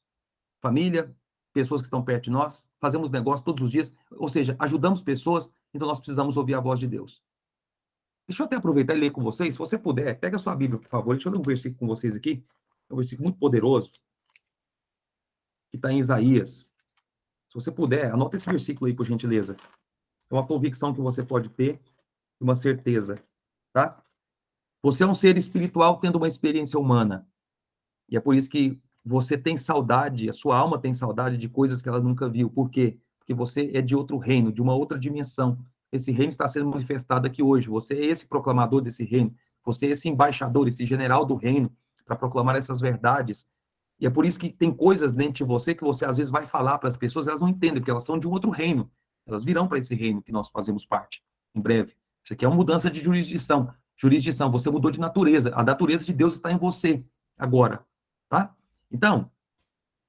família, pessoas que estão perto de nós, fazemos negócio todos os dias, ou seja, ajudamos pessoas, então nós precisamos ouvir a voz de Deus. Deixa eu até aproveitar e ler com vocês, se você puder, pega a sua Bíblia, por favor, deixa eu ler um versículo com vocês aqui, é um versículo muito poderoso, que está em Isaías. Se você puder, anota esse versículo aí, por gentileza. É uma convicção que você pode ter, uma certeza, tá? Você é um ser espiritual tendo uma experiência humana. E é por isso que você tem saudade, a sua alma tem saudade de coisas que ela nunca viu. Por quê? Porque você é de outro reino, de uma outra dimensão. Esse reino está sendo manifestado aqui hoje. Você é esse proclamador desse reino. Você é esse embaixador, esse general do reino, para proclamar essas verdades. E é por isso que tem coisas dentro de você que você às vezes vai falar para as pessoas, elas não entendem, porque elas são de um outro reino. Elas virão para esse reino que nós fazemos parte, em breve. Isso aqui é uma mudança de jurisdição. Jurisdição, você mudou de natureza. A natureza de Deus está em você agora, tá? Então,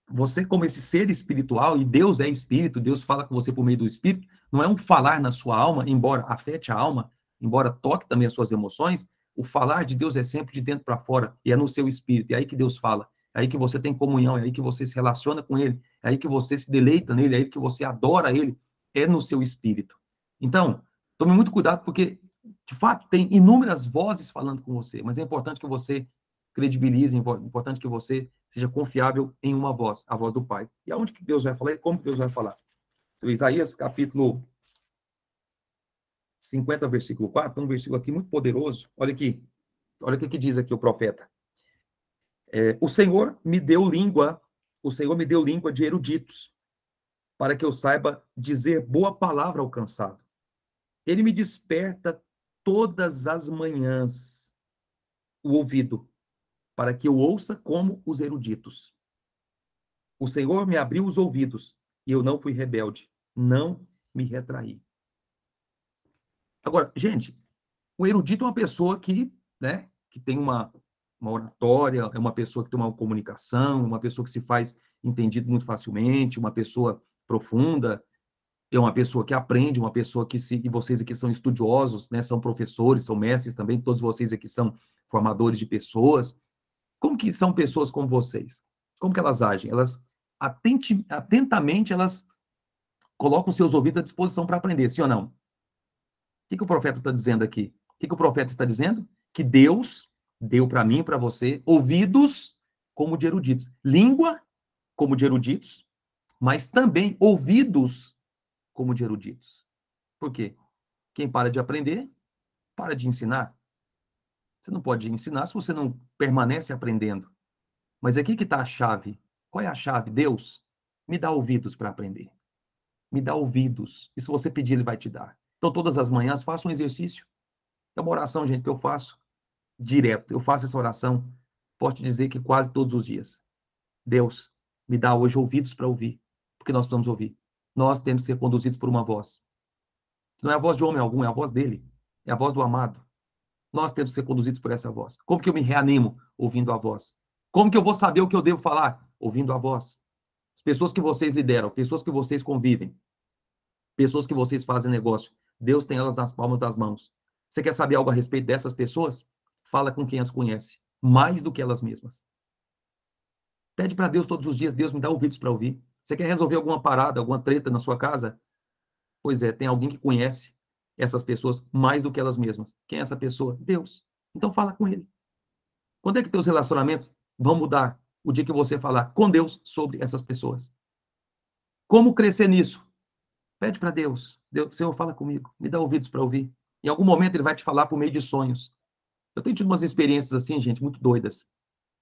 você como esse ser espiritual, e Deus é espírito, Deus fala com você por meio do espírito, não é um falar na sua alma, embora afete a alma, embora toque também as suas emoções, o falar de Deus é sempre de dentro para fora, e é no seu espírito, é aí que Deus fala, é aí que você tem comunhão, é aí que você se relaciona com Ele, é aí que você se deleita nele, é aí que você adora Ele, é no seu espírito. Então, tome muito cuidado, porque, de fato, tem inúmeras vozes falando com você, mas é importante que você credibilize, é importante que você seja confiável em uma voz, a voz do Pai. E aonde que Deus vai falar e como que Deus vai falar? Isaías, capítulo 50, versículo 4, um versículo aqui muito poderoso. Olha aqui, olha o que diz aqui o profeta. O Senhor me deu língua de eruditos, para que eu saiba dizer boa palavra ao cansado. Ele me desperta todas as manhãs o ouvido, para que eu ouça como os eruditos. O Senhor me abriu os ouvidos e eu não fui rebelde, não me retraí. Agora, gente, o erudito é uma pessoa que, né, que tem uma uma oratória, é uma pessoa que tem uma comunicação, uma pessoa que se faz entendido muito facilmente, uma pessoa profunda, é uma pessoa que aprende, uma pessoa que se, e vocês aqui são estudiosos, né, são professores, são mestres também, todos vocês aqui são formadores de pessoas. Como que são pessoas como vocês? Como que elas agem? Elas atentamente elas colocam seus ouvidos à disposição para aprender, sim ou não? O que o profeta está dizendo aqui? O que o profeta está dizendo? Que Deus deu para mim e para você ouvidos como de eruditos, língua como de eruditos, mas também ouvidos como de eruditos. Por quê? Quem para de aprender, para de ensinar. Você não pode ensinar se você não permanece aprendendo. Mas aqui que está a chave. Qual é a chave? Deus, me dá ouvidos para aprender. Me dá ouvidos. E se você pedir, ele vai te dar. Então, todas as manhãs, faça um exercício. É uma oração, gente, que eu faço direto. Eu faço essa oração, posso te dizer que quase todos os dias. Deus, me dá hoje ouvidos para ouvir. Porque nós precisamos ouvir. Nós temos que ser conduzidos por uma voz. Não é a voz de homem algum, é a voz dele. É a voz do amado. Nós temos que ser conduzidos por essa voz. Como que eu me reanimo ouvindo a voz? Como que eu vou saber o que eu devo falar? Ouvindo a voz. As pessoas que vocês lideram, pessoas que vocês convivem, pessoas que vocês fazem negócio, Deus tem elas nas palmas das mãos. Você quer saber algo a respeito dessas pessoas? Fala com quem as conhece, mais do que elas mesmas. Pede para Deus todos os dias, Deus me dá ouvidos para ouvir. Você quer resolver alguma parada, alguma treta na sua casa? Pois é, tem alguém que conhece essas pessoas mais do que elas mesmas. Quem é essa pessoa? Deus. Então fala com ele. Quando é que teus relacionamentos vão mudar? O dia que você falar com Deus sobre essas pessoas. Como crescer nisso? Pede para Deus. Deus, Senhor, fala comigo. Me dá ouvidos para ouvir. Em algum momento ele vai te falar por meio de sonhos. Eu tenho tido umas experiências assim, gente, muito doidas.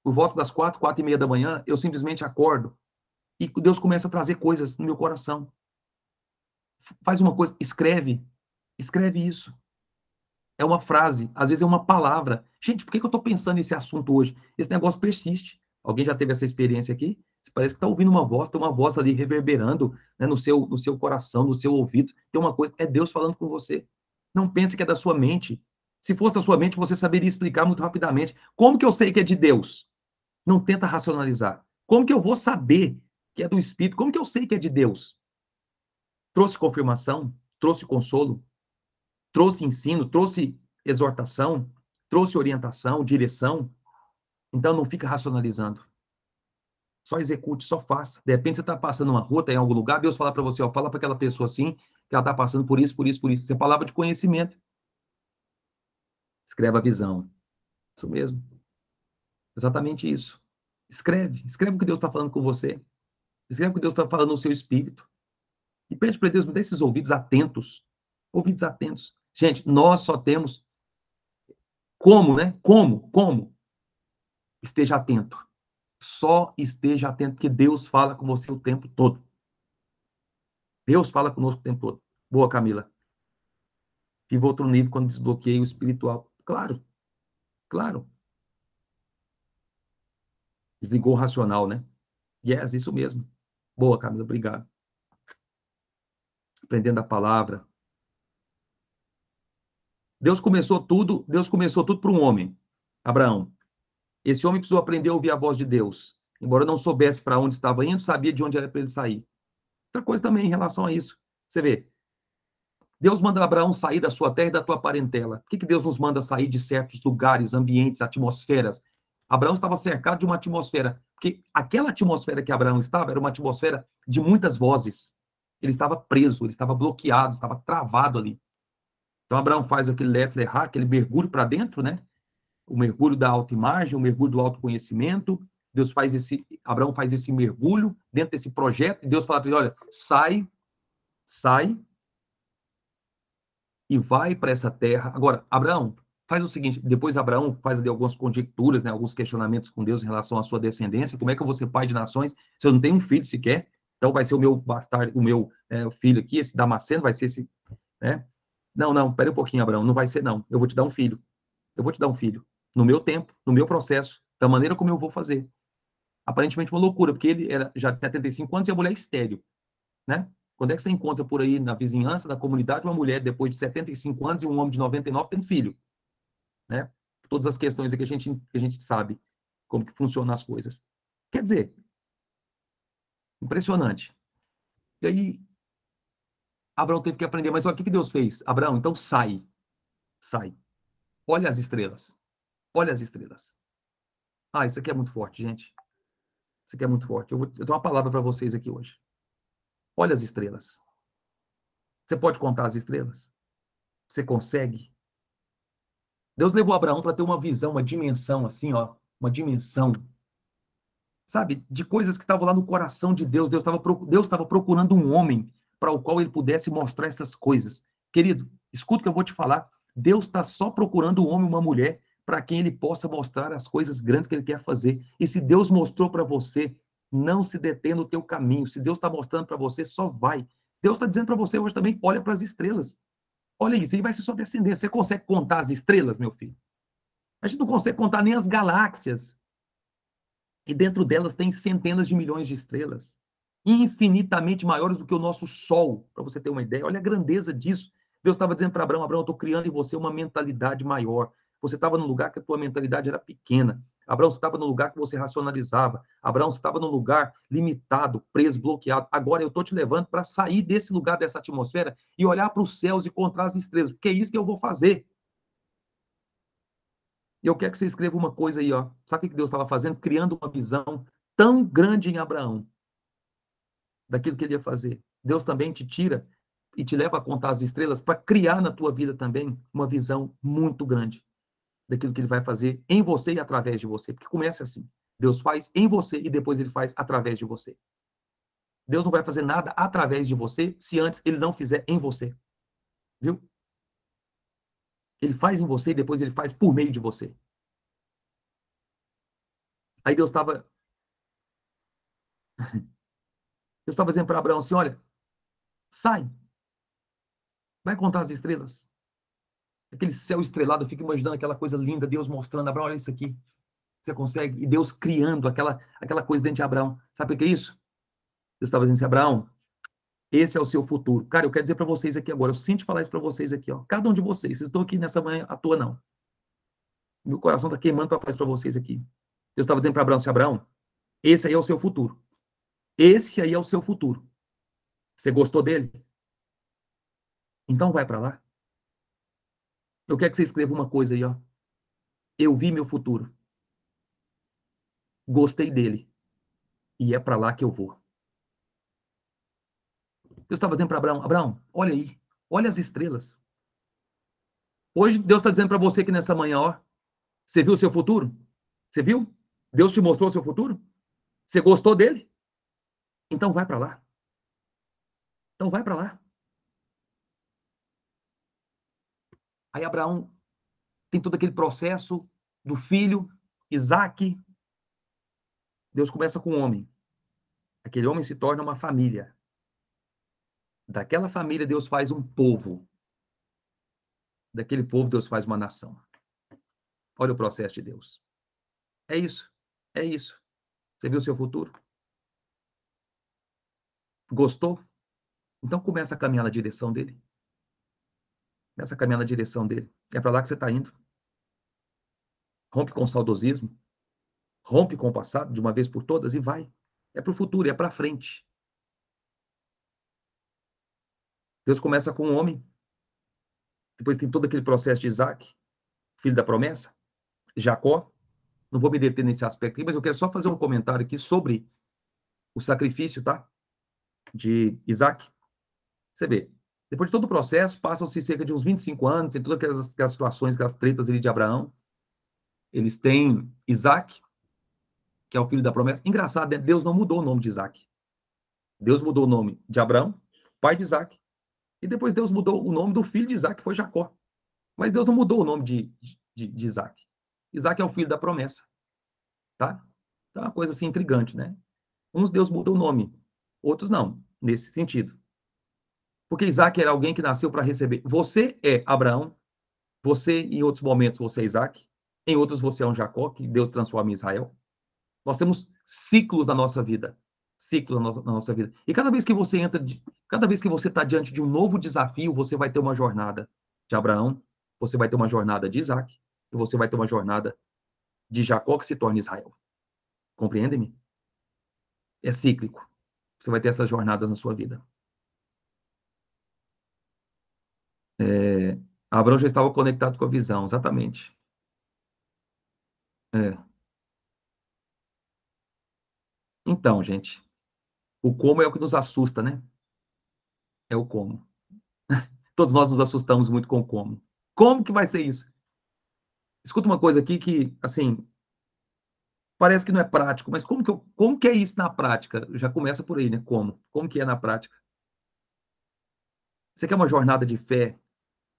Por volta das 4h30 da manhã, eu simplesmente acordo e Deus começa a trazer coisas no meu coração. Faz uma coisa, escreve isso. É uma frase, às vezes é uma palavra. Gente, por que eu estou pensando nesse assunto hoje? Esse negócio persiste. Alguém já teve essa experiência aqui? Você parece que está ouvindo uma voz, tem uma voz ali reverberando, né, no seu coração, no seu ouvido. Tem uma coisa, é Deus falando com você. Não pense que é da sua mente. Se fosse da sua mente, você saberia explicar muito rapidamente. Como que eu sei que é de Deus? Não tenta racionalizar. Como que eu vou saber que é do Espírito? Como que eu sei que é de Deus? Trouxe confirmação, trouxe consolo, trouxe ensino, trouxe exortação, trouxe orientação, direção. Então não fica racionalizando. Só execute, só faça. De repente você está passando uma rua, está em algum lugar, Deus fala para você, ó, fala para aquela pessoa assim, que ela está passando por isso, por isso, por isso. Isso é palavra de conhecimento. Escreva a visão. Isso mesmo. Exatamente isso. Escreve o que Deus está falando com você. Escreve o que Deus está falando no seu espírito. E pede para Deus, me dê esses ouvidos atentos. Ouvidos atentos. Gente, nós só temos como, né? Como? Esteja atento. Só esteja atento, porque Deus fala com você o tempo todo. Deus fala conosco o tempo todo. Boa, Camila. Tive outro nível quando desbloqueei o espiritual. Claro, claro. Desligou o racional, né? Yes, isso mesmo. Boa, Camila, obrigado. Aprendendo a palavra. Deus começou tudo para um homem, Abraão. Esse homem precisou aprender a ouvir a voz de Deus. Embora não soubesse para onde estava indo, sabia de onde era para ele sair. Outra coisa também em relação a isso. Você vê, Deus manda Abraão sair da sua terra e da tua parentela. Por que Deus nos manda sair de certos lugares, ambientes, atmosferas? Abraão estava cercado de uma atmosfera, porque aquela atmosfera que Abraão estava era uma atmosfera de muitas vozes. Ele estava preso, ele estava bloqueado, estava travado ali. Então Abraão faz aquele lef-lehá, aquele mergulho para dentro, né? O mergulho da autoimagem, o mergulho do autoconhecimento. Abraão faz esse mergulho dentro desse projeto, e Deus fala para ele, olha, sai e vai para essa terra. Agora, Abraão, faz o seguinte, depois Abraão faz ali algumas conjecturas, né, alguns questionamentos com Deus em relação à sua descendência, como é que eu vou ser pai de nações se eu não tenho um filho sequer? Então vai ser o meu bastardo, o meu filho aqui, esse Damasceno, vai ser esse, né? Não, pera um pouquinho, Abraão, não vai ser não, eu vou te dar um filho. Eu vou te dar um filho, no meu tempo, no meu processo, da maneira como eu vou fazer. Aparentemente uma loucura, porque ele era já de 75 anos e a mulher estéril, né? Quando é que você encontra por aí na vizinhança, na comunidade, uma mulher depois de 75 anos e um homem de 99 tendo filho, né? todas as questões que a gente sabe como que funcionam as coisas. Quer dizer, impressionante. E aí, Abraão teve que aprender, mas olha o que Deus fez. Abraão, então sai. Sai. Olha as estrelas. Olha as estrelas. Ah, isso aqui é muito forte, gente. Isso aqui é muito forte. Eu dou uma palavra para vocês aqui hoje. Olha as estrelas. Você pode contar as estrelas? Você consegue? Deus levou Abraão para ter uma visão, uma dimensão assim, ó, uma dimensão, sabe, de coisas que estavam lá no coração de Deus. Deus estava procurando um homem para o qual ele pudesse mostrar essas coisas. Querido, escuta o que eu vou te falar. Deus está só procurando um homem e uma mulher para quem ele possa mostrar as coisas grandes que ele quer fazer. E se Deus mostrou para você, não se detém no teu caminho. Se Deus está mostrando para você, só vai. Deus está dizendo para você hoje também, olha para as estrelas. Olha isso, aí vai ser sua descendência. Você consegue contar as estrelas, meu filho? A gente não consegue contar nem as galáxias. E dentro delas tem centenas de milhões de estrelas, infinitamente maiores do que o nosso Sol, para você ter uma ideia. Olha a grandeza disso. Deus estava dizendo para Abraão, Abraão, eu estou criando em você uma mentalidade maior. Você estava num lugar que a tua mentalidade era pequena. Abraão, você estava num lugar que você racionalizava. Abraão, você estava num lugar limitado, preso, bloqueado. Agora eu estou te levando para sair desse lugar, dessa atmosfera, e olhar para os céus e contar as estrelas, porque é isso que eu vou fazer. E eu quero que você escreva uma coisa aí, ó. Sabe o que Deus estava fazendo? Criando uma visão tão grande em Abraão, daquilo que ele ia fazer. Deus também te tira e te leva a contar as estrelas para criar na tua vida também uma visão muito grande daquilo que ele vai fazer em você e através de você. Porque começa assim. Deus faz em você e depois ele faz através de você. Deus não vai fazer nada através de você se antes ele não fizer em você. Viu? Ele faz em você e depois ele faz por meio de você. Aí Deus estava dizendo para Abraão assim, olha, sai, vai contar as estrelas. Aquele céu estrelado, eu fico imaginando aquela coisa linda, Deus mostrando, Abraão, olha isso aqui. Você consegue? E Deus criando aquela coisa dentro de Abraão. Sabe o que é isso? Deus estava dizendo assim, Abraão, esse é o seu futuro. Cara, eu quero dizer para vocês aqui agora, eu sinto falar isso para vocês aqui, ó. Cada um de vocês estão aqui nessa manhã à toa, não. Meu coração está queimando para falar isso para vocês aqui. Deus estava dizendo para Abraão assim, Abraão, esse aí é o seu futuro. Esse aí é o seu futuro. Você gostou dele? Então vai para lá. Eu quero que você escreva uma coisa aí, ó. Eu vi meu futuro. Gostei dele. E é para lá que eu vou. Deus estava dizendo para Abraão, Abraão, olha aí. Olha as estrelas. Hoje Deus está dizendo para você que nessa manhã, ó. Você viu o seu futuro? Você viu? Deus te mostrou o seu futuro? Você gostou dele? Então vai para lá. Então vai para lá. Aí Abraão tem todo aquele processo do filho, Isaac. Deus começa com um homem. Aquele homem se torna uma família. Daquela família, Deus faz um povo. Daquele povo, Deus faz uma nação. Olha o processo de Deus. É isso. É isso. Você viu o seu futuro? Gostou? Então começa a caminhar na direção dele. Começa a caminhar na direção dele. É para lá que você está indo. Rompe com o saudosismo. Rompe com o passado de uma vez por todas e vai. É para o futuro, é para frente. Deus começa com um homem. Depois tem todo aquele processo de Isaac, filho da promessa. Jacó. Não vou me deter nesse aspecto aqui, mas eu quero só fazer um comentário aqui sobre o sacrifício, tá? De Isaac. Você vê, depois de todo o processo, passam-se cerca de uns 25 anos, tem todas aquelas situações, aquelas tretas ali de Abraão. Eles têm Isaac, que é o filho da promessa. Engraçado, né? Deus não mudou o nome de Isaac. Deus mudou o nome de Abraão, pai de Isaac. E depois Deus mudou o nome do filho de Isaac, que foi Jacó. Mas Deus não mudou o nome de Isaac. Isaac é o filho da promessa. Tá? Então é uma coisa assim intrigante, né? Uns Deus muda o nome, outros não, nesse sentido. Porque Isaac era alguém que nasceu para receber. Você é Abraão, você, em outros momentos, você é Isaac, em outros você é um Jacó, que Deus transforma em Israel. Nós temos ciclos na nossa vida. Ciclos na nossa vida. E cada vez que você cada vez que você está diante de um novo desafio, você vai ter uma jornada de Abraão, você vai ter uma jornada de Isaac, e você vai ter uma jornada de Jacó que se torna Israel. Compreende-me? É cíclico. Você vai ter essas jornadas na sua vida. Abraão já estava conectado com a visão, exatamente. É. Então, gente, o como é o que nos assusta, né? É o como. Todos nós nos assustamos muito com o como. Como que vai ser isso? Escuta uma coisa aqui que, assim, parece que não é prático, mas como que é isso na prática? Já começa por aí, né? Como? Como que é na prática? Você quer uma jornada de fé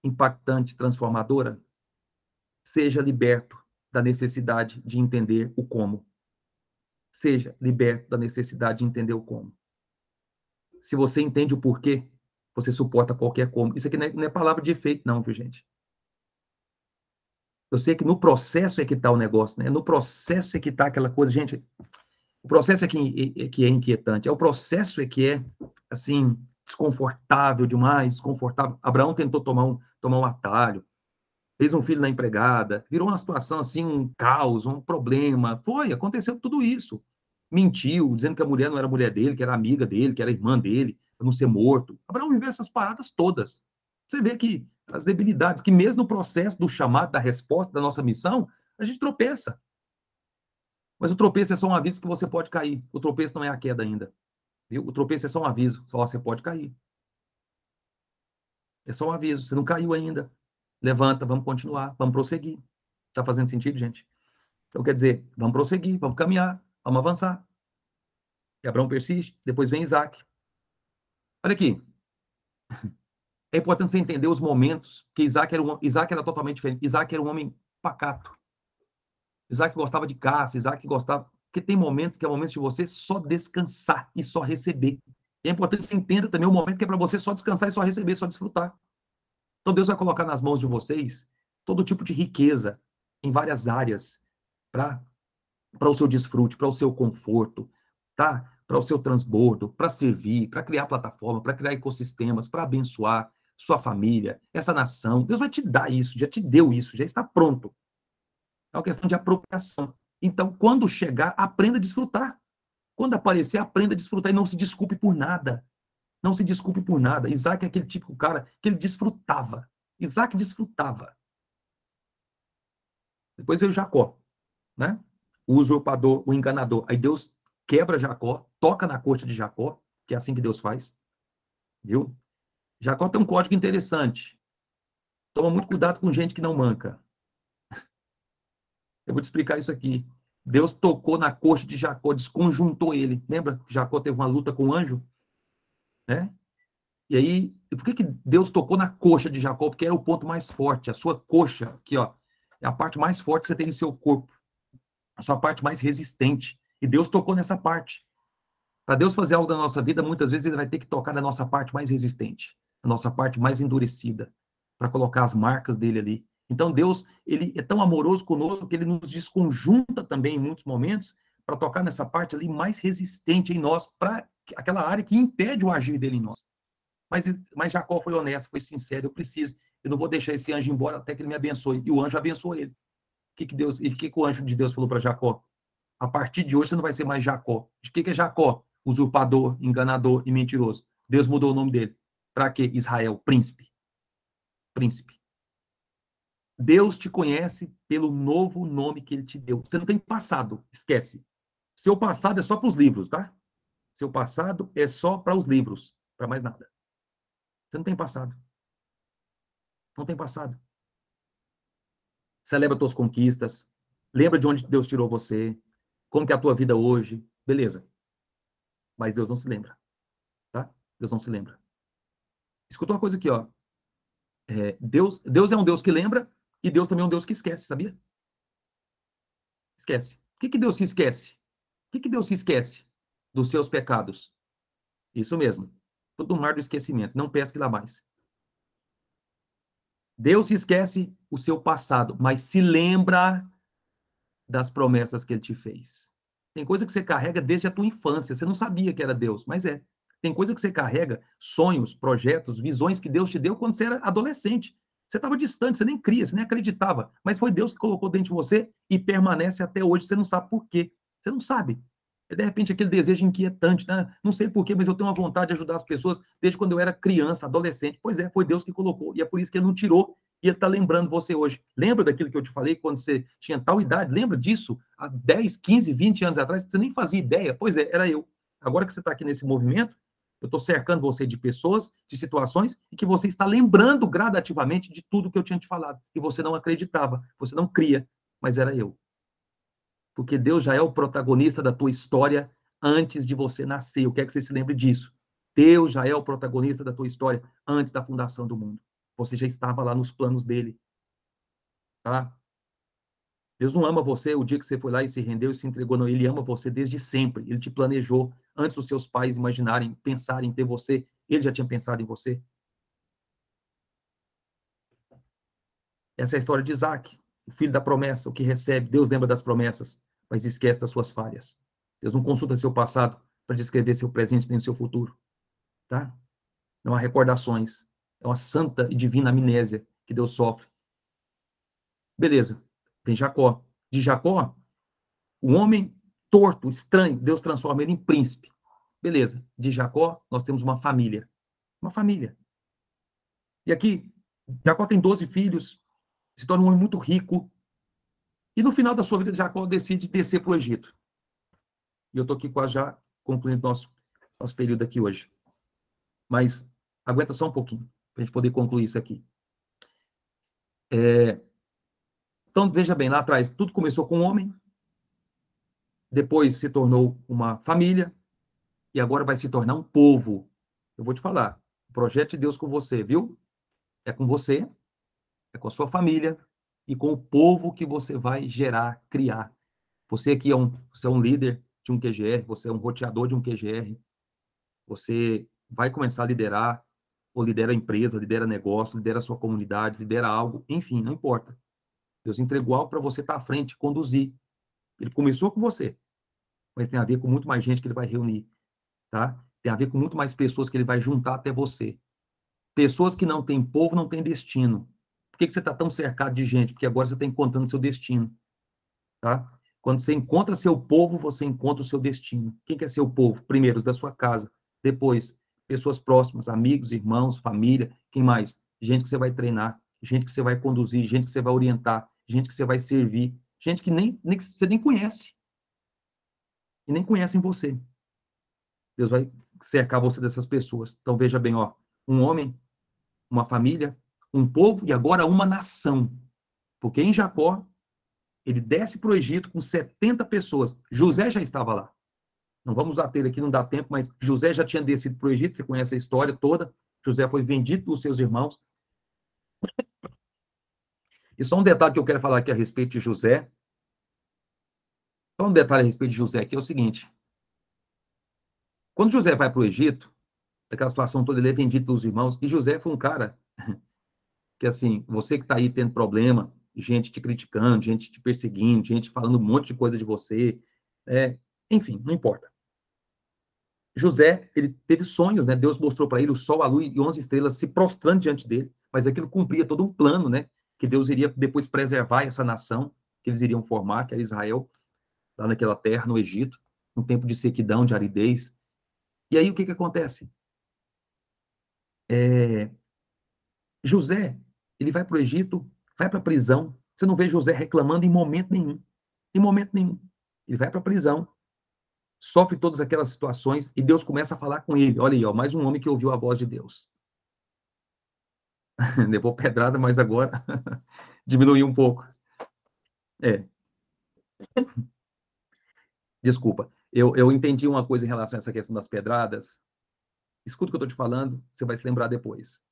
impactante, transformadora? Seja liberto da necessidade de entender o como. Seja liberto da necessidade de entender o como. Se você entende o porquê, você suporta qualquer como. Isso aqui não é palavra de efeito, não, viu, gente? Eu sei que no processo é que está o negócio, né? No processo é que está aquela coisa, gente. O processo que é inquietante. É o processo é que é, assim, desconfortável demais, desconfortável. Abraão tentou tomar um atalho, fez um filho na empregada, virou uma situação assim, um caos, um problema. Aconteceu tudo isso. Mentiu, dizendo que a mulher não era mulher dele, que era amiga dele, que era irmã dele, para não ser morto. Abraão viveu essas paradas todas. Você vê que as debilidades, que mesmo no processo do chamado, da resposta, da nossa missão, a gente tropeça. Mas o tropeço é só um aviso que você pode cair. O tropeço não é a queda ainda. Viu? O tropeço é só um aviso, só você pode cair. É só um aviso, você não caiu ainda. Levanta, vamos continuar, vamos prosseguir. Está fazendo sentido, gente? Então, quer dizer, vamos prosseguir, vamos caminhar, vamos avançar. E Abraão persiste, depois vem Isaac. Olha aqui, é importante você entender os momentos que Isaac era totalmente diferente. Isaac era um homem pacato. Isaac gostava de caça, Isaac gostava... Porque tem momentos que é momentos de você só descansar e só receber. E é importante que você entenda também o momento que é para você só descansar e só receber, só desfrutar. Então Deus vai colocar nas mãos de vocês todo tipo de riqueza em várias áreas para o seu desfrute, para o seu conforto, tá? Para o seu transbordo, para servir, para criar plataforma, para criar ecossistemas, para abençoar sua família, essa nação. Deus vai te dar isso, já te deu isso, já está pronto. É uma questão de apropriação. Então, quando chegar, aprenda a desfrutar. Quando aparecer, aprenda a desfrutar e não se desculpe por nada. Não se desculpe por nada. Isaac é aquele típico cara que ele desfrutava. Isaac desfrutava. Depois veio Jacó, né? O usurpador, o enganador. Aí Deus quebra Jacó, toca na coxa de Jacó, que é assim que Deus faz, viu? Jacó tem um código interessante. Toma muito cuidado com gente que não manca. Eu vou te explicar isso aqui. Deus tocou na coxa de Jacó, desconjuntou ele. Lembra que Jacó teve uma luta com o anjo? Né? E aí, por que Deus tocou na coxa de Jacó? Porque era o ponto mais forte. A sua coxa, aqui, ó, é a parte mais forte que você tem no seu corpo. A sua parte mais resistente. E Deus tocou nessa parte. Para Deus fazer algo na nossa vida, muitas vezes ele vai ter que tocar na nossa parte mais resistente, na nossa parte mais endurecida, para colocar as marcas dele ali. Então Deus, ele é tão amoroso conosco que ele nos desconjunta também em muitos momentos para tocar nessa parte ali mais resistente em nós, para aquela área que impede o agir dele em nós. Mas Jacó foi honesto, foi sincero, eu não vou deixar esse anjo embora até que ele me abençoe. E o anjo abençoou ele. O que o anjo de Deus falou para Jacó? A partir de hoje você não vai ser mais Jacó. De que é Jacó? Usurpador, enganador e mentiroso. Deus mudou o nome dele. Para quê? Israel, príncipe. Príncipe. Deus te conhece pelo novo nome que ele te deu. Você não tem passado, esquece. Seu passado é só para os livros, tá? Seu passado é só para os livros, para mais nada. Você não tem passado. Não tem passado. Celebra suas conquistas. Lembra de onde Deus tirou você. Como que é a tua vida hoje. Beleza. Mas Deus não se lembra. Tá? Deus não se lembra. Escuta uma coisa aqui, ó. Deus é um Deus que lembra e Deus também é um Deus que esquece, sabia? Esquece. O que Deus se esquece? O que Deus se esquece? Dos seus pecados. Isso mesmo. Todo mar do esquecimento. Não pesque lá mais. Deus se esquece o seu passado, mas se lembra das promessas que ele te fez. Tem coisa que você carrega desde a tua infância. Você não sabia que era Deus, mas é. Tem coisa que você carrega, sonhos, projetos, visões que Deus te deu quando você era adolescente. Você estava distante, você nem cria, você nem acreditava. Mas foi Deus que colocou dentro de você e permanece até hoje. Você não sabe por quê. Você não sabe. É, de repente, aquele desejo inquietante, né? Não sei por quê, mas eu tenho uma vontade de ajudar as pessoas desde quando eu era criança, adolescente. Pois é, foi Deus que colocou. E é por isso que ele não tirou. E ele está lembrando você hoje. Lembra daquilo que eu te falei quando você tinha tal idade? Lembra disso? Há 10, 15, 20 anos atrás? Você nem fazia ideia. Pois é, era eu. Agora que você está aqui nesse movimento, eu estou cercando você de pessoas, de situações, e que você está lembrando gradativamente de tudo que eu tinha te falado. E você não acreditava, você não cria, mas era eu. Porque Deus já é o protagonista da tua história antes de você nascer. Eu quero que você se lembre disso. Deus já é o protagonista da tua história antes da fundação do mundo. Você já estava lá nos planos dele. Tá? Deus não ama você o dia que você foi lá e se rendeu e se entregou, não. Ele ama você desde sempre. Ele te planejou antes dos seus pais imaginarem, pensarem em ter você. Ele já tinha pensado em você. Essa é a história de Isaac, o filho da promessa, o que recebe. Deus lembra das promessas, mas esquece das suas falhas. Deus não consulta seu passado para descrever seu presente nem o seu futuro. Tá? Não há recordações. É uma santa e divina amnésia que Deus sofre. Beleza. Tem Jacó. De Jacó, o homem torto, estranho, Deus transforma ele em príncipe. Beleza. De Jacó, nós temos uma família. Uma família. E aqui, Jacó tem 12 filhos, se torna um homem muito rico. E no final da sua vida, Jacó decide descer para o Egito. E eu estou aqui quase já concluindo nosso período aqui hoje. Mas aguenta só um pouquinho, para a gente poder concluir isso aqui. Então, veja bem, lá atrás, tudo começou com um homem, depois se tornou uma família, e agora vai se tornar um povo. Eu vou te falar, o projeto de Deus com você, viu? É com você, é com a sua família, e com o povo que você vai gerar, criar. Você aqui você é um líder de um QGR, você é um roteador de um QGR, você vai começar a liderar, ou lidera a empresa, lidera negócio, lidera a sua comunidade, lidera algo, enfim, não importa. Deus entregou algo para você estar à frente, conduzir. Ele começou com você, mas tem a ver com muito mais gente que ele vai reunir, tá? Tem a ver com muito mais pessoas que ele vai juntar até você. Pessoas que não têm povo, não têm destino. Por que você está tão cercado de gente? Porque agora você está encontrando seu destino, tá? Quando você encontra seu povo, você encontra o seu destino. Quem que é seu povo? Primeiro, os da sua casa. Depois, pessoas próximas, amigos, irmãos, família. Quem mais? Gente que você vai treinar, gente que você vai conduzir, gente que você vai orientar, gente que você vai servir, gente que você nem conhece. E nem conhecem você. Deus vai cercar você dessas pessoas. Então, veja bem, ó, um homem, uma família, um povo e agora uma nação. Porque em Jacó, ele desce para o Egito com 70 pessoas. José já estava lá. Não vamos ater aqui, não dá tempo, mas José já tinha descido para o Egito, você conhece a história toda. José foi vendido pelos seus irmãos. E só um detalhe que eu quero falar aqui a respeito de José. Só um detalhe a respeito de José aqui é o seguinte. Quando José vai para o Egito, aquela situação toda, ele é vendido pelos irmãos, e José foi um cara que, assim, você que está aí tendo problema, gente te criticando, gente te perseguindo, gente falando um monte de coisa de você, enfim, não importa. José, ele teve sonhos, né? Deus mostrou para ele o sol, a lua e 11 estrelas se prostrando diante dele, mas aquilo cumpria todo um plano, né? Que Deus iria depois preservar essa nação que eles iriam formar, que era Israel, lá naquela terra, no Egito, um tempo de sequidão, de aridez. E aí o que acontece? José, ele vai para o Egito, vai para a prisão. Você não vê José reclamando em momento nenhum. Em momento nenhum. Ele vai para a prisão, sofre todas aquelas situações e Deus começa a falar com ele. Olha aí, ó, mais um homem que ouviu a voz de Deus. Levou pedrada, mas agora diminuiu um pouco. Desculpa. Eu entendi uma coisa em relação a essa questão das pedradas. Escuta o que eu estou te falando, você vai se lembrar depois.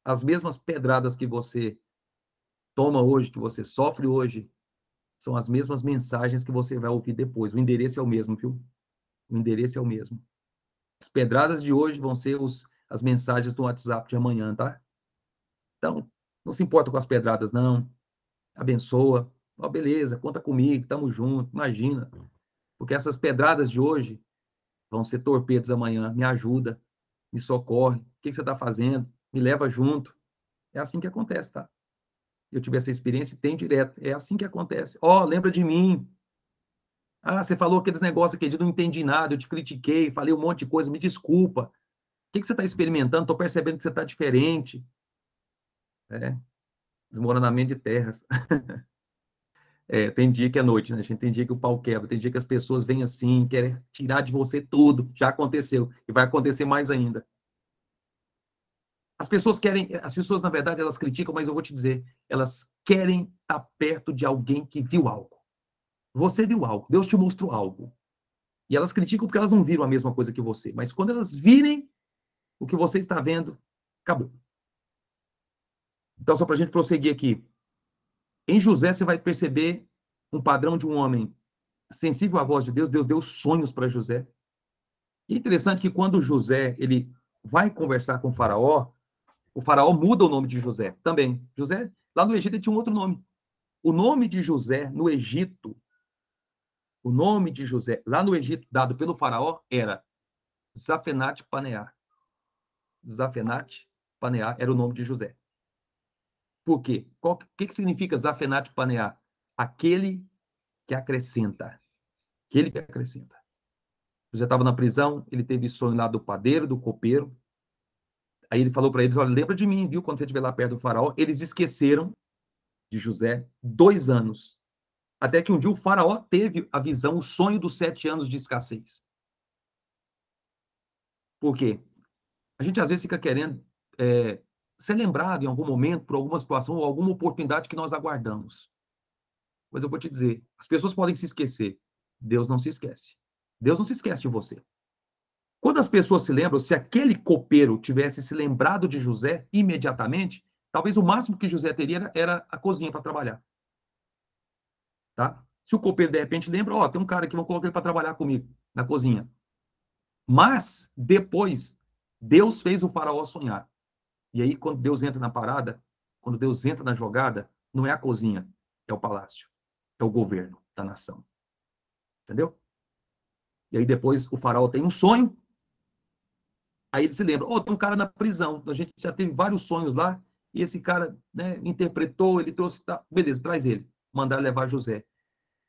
As mesmas pedradas que você toma hoje, que você sofre hoje, são as mesmas mensagens que você vai ouvir depois. O endereço é o mesmo, viu? O endereço é o mesmo. As pedradas de hoje vão ser as mensagens do WhatsApp de amanhã, tá? Então, não se importa com as pedradas, não. Abençoa. Oh, beleza, conta comigo, tamo junto, imagina. Porque essas pedradas de hoje vão ser torpedos amanhã. Me ajuda, me socorre. O que você está fazendo? Me leva junto. É assim que acontece, tá? Eu tive essa experiência e tenho direto. É assim que acontece. Ó, lembra de mim. Ah, você falou aqueles negócios aqui, eu não entendi nada, eu te critiquei, falei um monte de coisa, me desculpa. O que você está experimentando? Estou percebendo que você está diferente. Desmoronamento de terras. Tem dia que é noite, né, gente? Tem dia que o pau quebra, tem dia que as pessoas vêm assim, querem tirar de você tudo. Já aconteceu e vai acontecer mais ainda. As pessoas, na verdade, elas criticam, mas eu vou te dizer, elas querem estar perto de alguém que viu algo. Você viu algo, Deus te mostrou algo. E elas criticam porque elas não viram a mesma coisa que você. Mas quando elas virem o que você está vendo, acabou. Então, só para a gente prosseguir aqui. Em José, você vai perceber um padrão de um homem sensível à voz de Deus. Deus deu sonhos para José. E é interessante que quando José ele vai conversar com o faraó muda o nome de José também. José, lá no Egito, ele tinha um outro nome. O nome de José no Egito, o nome de José lá no Egito, dado pelo faraó, era Zafenat Paneá. Zafenat Paneá era o nome de José. Por quê? O que significa Zafenat Paneá? Aquele que acrescenta. Aquele que acrescenta. José estava na prisão, ele teve sonho lá do padeiro, do copeiro. Aí ele falou para eles, olha, lembra de mim, viu? Quando você estiver lá perto do faraó. Eles esqueceram de José 2 anos. Até que um dia o faraó teve a visão, o sonho dos 7 anos de escassez. Por quê? A gente às vezes fica querendo ser lembrado em algum momento, por alguma situação ou alguma oportunidade que nós aguardamos. Mas eu vou te dizer, as pessoas podem se esquecer. Deus não se esquece. Deus não se esquece de você. Quando as pessoas se lembram, se aquele copeiro tivesse se lembrado de José imediatamente, talvez o máximo que José teria era a cozinha para trabalhar. Tá? Se o copeiro, de repente, lembra, ó, tem um cara aqui, vou colocar ele para trabalhar comigo na cozinha. Mas, depois, Deus fez o faraó sonhar. E aí, quando Deus entra na parada, quando Deus entra na jogada, não é a cozinha, é o palácio, é o governo da nação. Entendeu? E aí, depois, o faraó tem um sonho, aí ele se lembra, oh, tem um cara na prisão, a gente já teve vários sonhos lá, e esse cara, né, interpretou, ele trouxe, tá, beleza, traz ele, mandar levar José.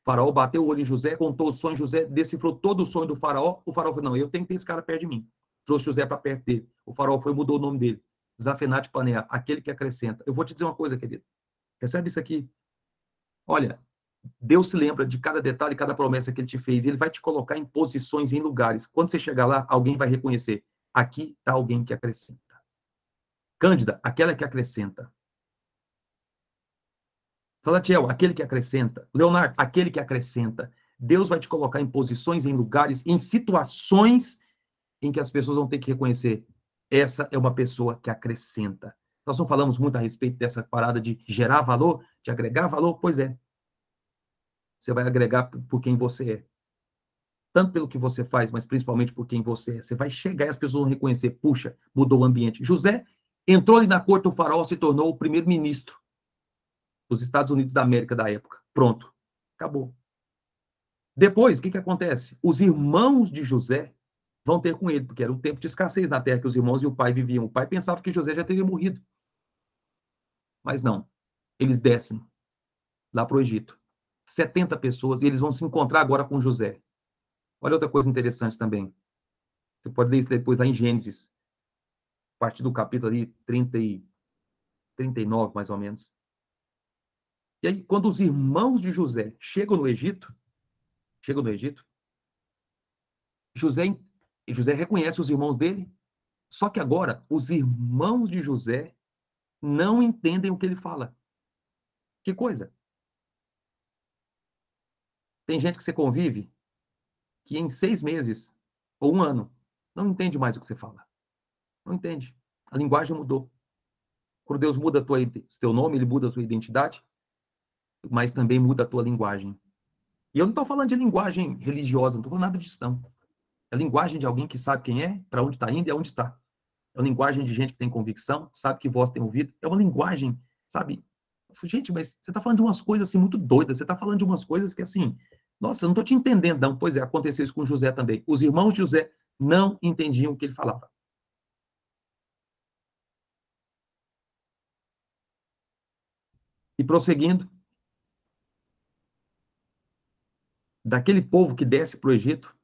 O faraó bateu o olho em José, contou o sonho, José decifrou todo o sonho do faraó, o faraó falou, não, eu tenho que ter esse cara perto de mim. Trouxe José para perto dele. O faraó foi e mudou o nome dele. Zafenat Paneah, aquele que acrescenta. Eu vou te dizer uma coisa, querido. Recebe isso aqui. Olha, Deus se lembra de cada detalhe, cada promessa que ele te fez. E ele vai te colocar em posições, em lugares. Quando você chegar lá, alguém vai reconhecer. Aqui está alguém que acrescenta. Cândida, aquela que acrescenta. Salatiel, aquele que acrescenta. Leonardo, aquele que acrescenta. Deus vai te colocar em posições, em lugares, em situações em que as pessoas vão ter que reconhecer. Essa é uma pessoa que acrescenta. Nós não falamos muito a respeito dessa parada de gerar valor, de agregar valor? Pois é. Você vai agregar por quem você é. Tanto pelo que você faz, mas principalmente por quem você é. Você vai chegar e as pessoas vão reconhecer, puxa, mudou o ambiente. José entrou ali na corte do faraó, se tornou o primeiro-ministro dos Estados Unidos da América da época. Pronto. Acabou. Depois, o que acontece? Os irmãos de José vão ter com ele, porque era um tempo de escassez na terra que os irmãos e o pai viviam. O pai pensava que José já teria morrido. Mas não. Eles descem lá para o Egito. 70 pessoas, e eles vão se encontrar agora com José. Olha outra coisa interessante também. Você pode ler isso depois lá em Gênesis, a partir do capítulo ali 39, mais ou menos. E aí, quando os irmãos de José chegam no Egito, José reconhece os irmãos dele, só que agora os irmãos de José não entendem o que ele fala. Que coisa? Tem gente que você convive que em 6 meses ou 1 ano não entende mais o que você fala. Não entende. A linguagem mudou. Quando Deus muda teu nome, ele muda a tua identidade, mas também muda a tua linguagem. E eu não estou falando de linguagem religiosa, não estou falando nada disso, não. É a linguagem de alguém que sabe quem é, para onde está indo e aonde está. É a linguagem de gente que tem convicção, sabe que voz tem ouvido. É uma linguagem, sabe? Gente, mas você está falando de umas coisas assim muito doidas. Você está falando de umas coisas que assim, nossa, eu não estou te entendendo, não. Pois é, aconteceu isso com José também. Os irmãos de José não entendiam o que ele falava. E prosseguindo, daquele povo que desce para o Egito,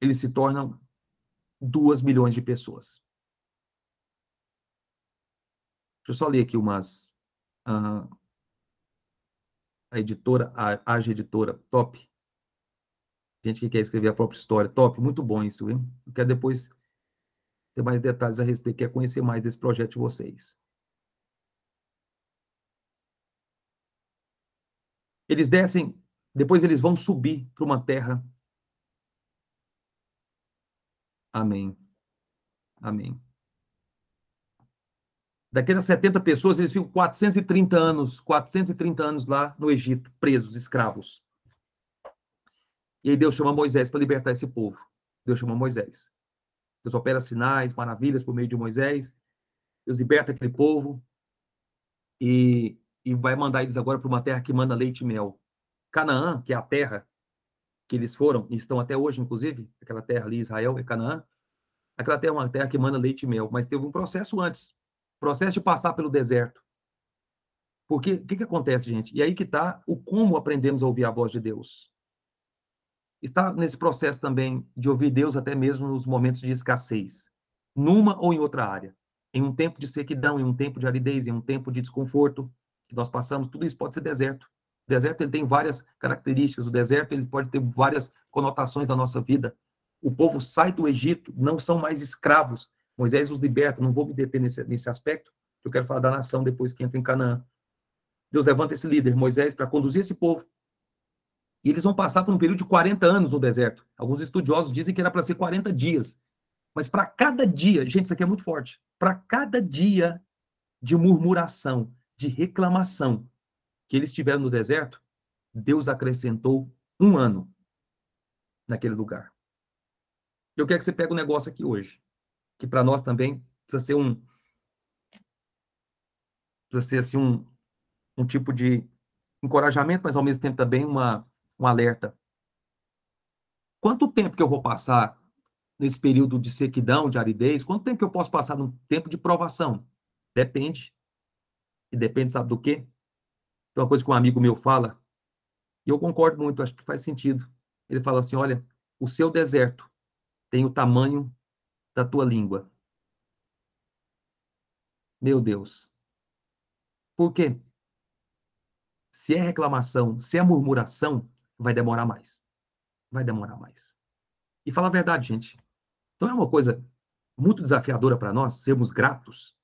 eles se tornam 2 milhões de pessoas. Deixa eu só ler aqui umas... a editora, a Age Editora, top. Gente que quer escrever a própria história, top. Muito bom isso, hein? Eu quero depois ter mais detalhes a respeito, quer conhecer mais desse projeto de vocês. Eles descem, depois eles vão subir para uma terra. Amém. Amém. Daquelas 70 pessoas, eles ficam 430 anos lá no Egito, presos, escravos. E aí Deus chama Moisés para libertar esse povo. Deus chama Moisés. Deus opera sinais, maravilhas por meio de Moisés. Deus liberta aquele povo e vai mandar eles agora para uma terra que manda leite e mel. Canaã, que é a terra que eles foram, e estão até hoje, inclusive, aquela terra ali, Israel, é Canaã. Aquela terra é uma terra que manda leite e mel, mas teve um processo antes. Processo de passar pelo deserto. Porque o que acontece, gente? E aí que está o como aprendemos a ouvir a voz de Deus. Está nesse processo também de ouvir Deus até mesmo nos momentos de escassez, numa ou em outra área. Em um tempo de sequidão, em um tempo de aridez, em um tempo de desconforto que nós passamos, tudo isso pode ser deserto. O deserto ele tem várias características, o deserto ele pode ter várias conotações na nossa vida. O povo sai do Egito, não são mais escravos. Moisés os liberta, não vou me deter nesse aspecto, eu quero falar da nação depois que entra em Canaã. Deus levanta esse líder, Moisés, para conduzir esse povo. E eles vão passar por um período de 40 anos no deserto. Alguns estudiosos dizem que era para ser 40 dias. Mas para cada dia, gente, isso aqui é muito forte, para cada dia de murmuração, de reclamação que eles tiveram no deserto, Deus acrescentou 1 ano naquele lugar. Eu quero que você pegue um negócio aqui hoje, que para nós também precisa ser assim, um tipo de encorajamento, mas ao mesmo tempo também um alerta. Quanto tempo que eu vou passar nesse período de sequidão, de aridez? Quanto tempo que eu posso passar num tempo de provação? Depende. E depende, sabe do quê? Tem uma coisa que um amigo meu fala, e eu concordo muito, acho que faz sentido. Ele fala assim, olha, o seu deserto tem o tamanho da tua língua. Meu Deus. Por quê? Se é reclamação, se é murmuração, vai demorar mais. Vai demorar mais. E fala a verdade, gente. Então é uma coisa muito desafiadora para nós sermos gratos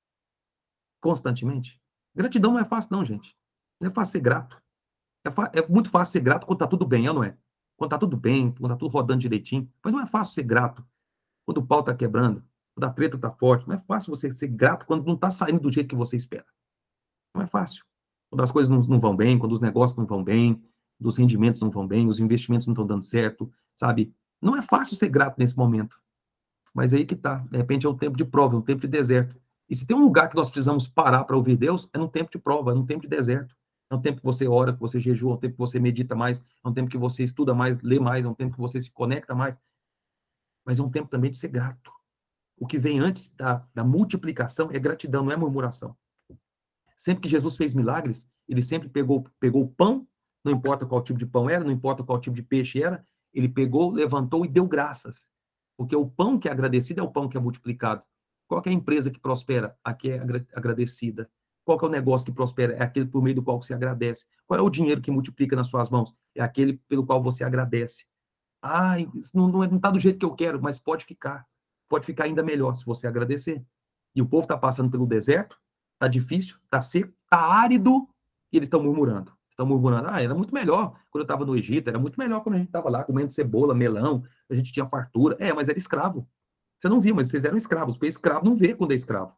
constantemente. Gratidão não é fácil, não, gente. Não é fácil ser grato. É muito fácil ser grato quando está tudo bem, não é? Quando está tudo bem, quando está tudo rodando direitinho. Mas não é fácil ser grato quando o pau está quebrando, quando a treta está forte. Não é fácil você ser grato quando não está saindo do jeito que você espera. Não é fácil. Quando as coisas não vão bem, quando os negócios não vão bem, os rendimentos não vão bem, os investimentos não estão dando certo, sabe? Não é fácil ser grato nesse momento. Mas aí que tá. De repente é um tempo de prova, é um tempo de deserto. E se tem um lugar que nós precisamos parar para ouvir Deus, é num tempo de prova, é num tempo de deserto. É um tempo que você ora, que você jejua, é um tempo que você medita mais, é um tempo que você estuda mais, lê mais, é um tempo que você se conecta mais. Mas é um tempo também de ser grato. O que vem antes da multiplicação é gratidão, não é murmuração. Sempre que Jesus fez milagres, ele sempre pegou o pão, não importa qual tipo de pão era, não importa qual tipo de peixe era, ele pegou, levantou e deu graças. Porque o pão que é agradecido é o pão que é multiplicado. Qual que é a empresa que prospera? A que é agradecida. Qual que é o negócio que prospera? É aquele por meio do qual você agradece. Qual é o dinheiro que multiplica nas suas mãos? É aquele pelo qual você agradece. Ah, isso não está do jeito que eu quero, mas pode ficar. Pode ficar ainda melhor se você agradecer. E o povo está passando pelo deserto, está difícil, está seco, está árido, e eles estão murmurando. Estão murmurando, era muito melhor quando eu estava no Egito, era muito melhor quando a gente estava lá comendo cebola, melão, a gente tinha fartura. Mas era escravo. Você não via, mas vocês eram escravos, porque escravo não vê quando é escravo.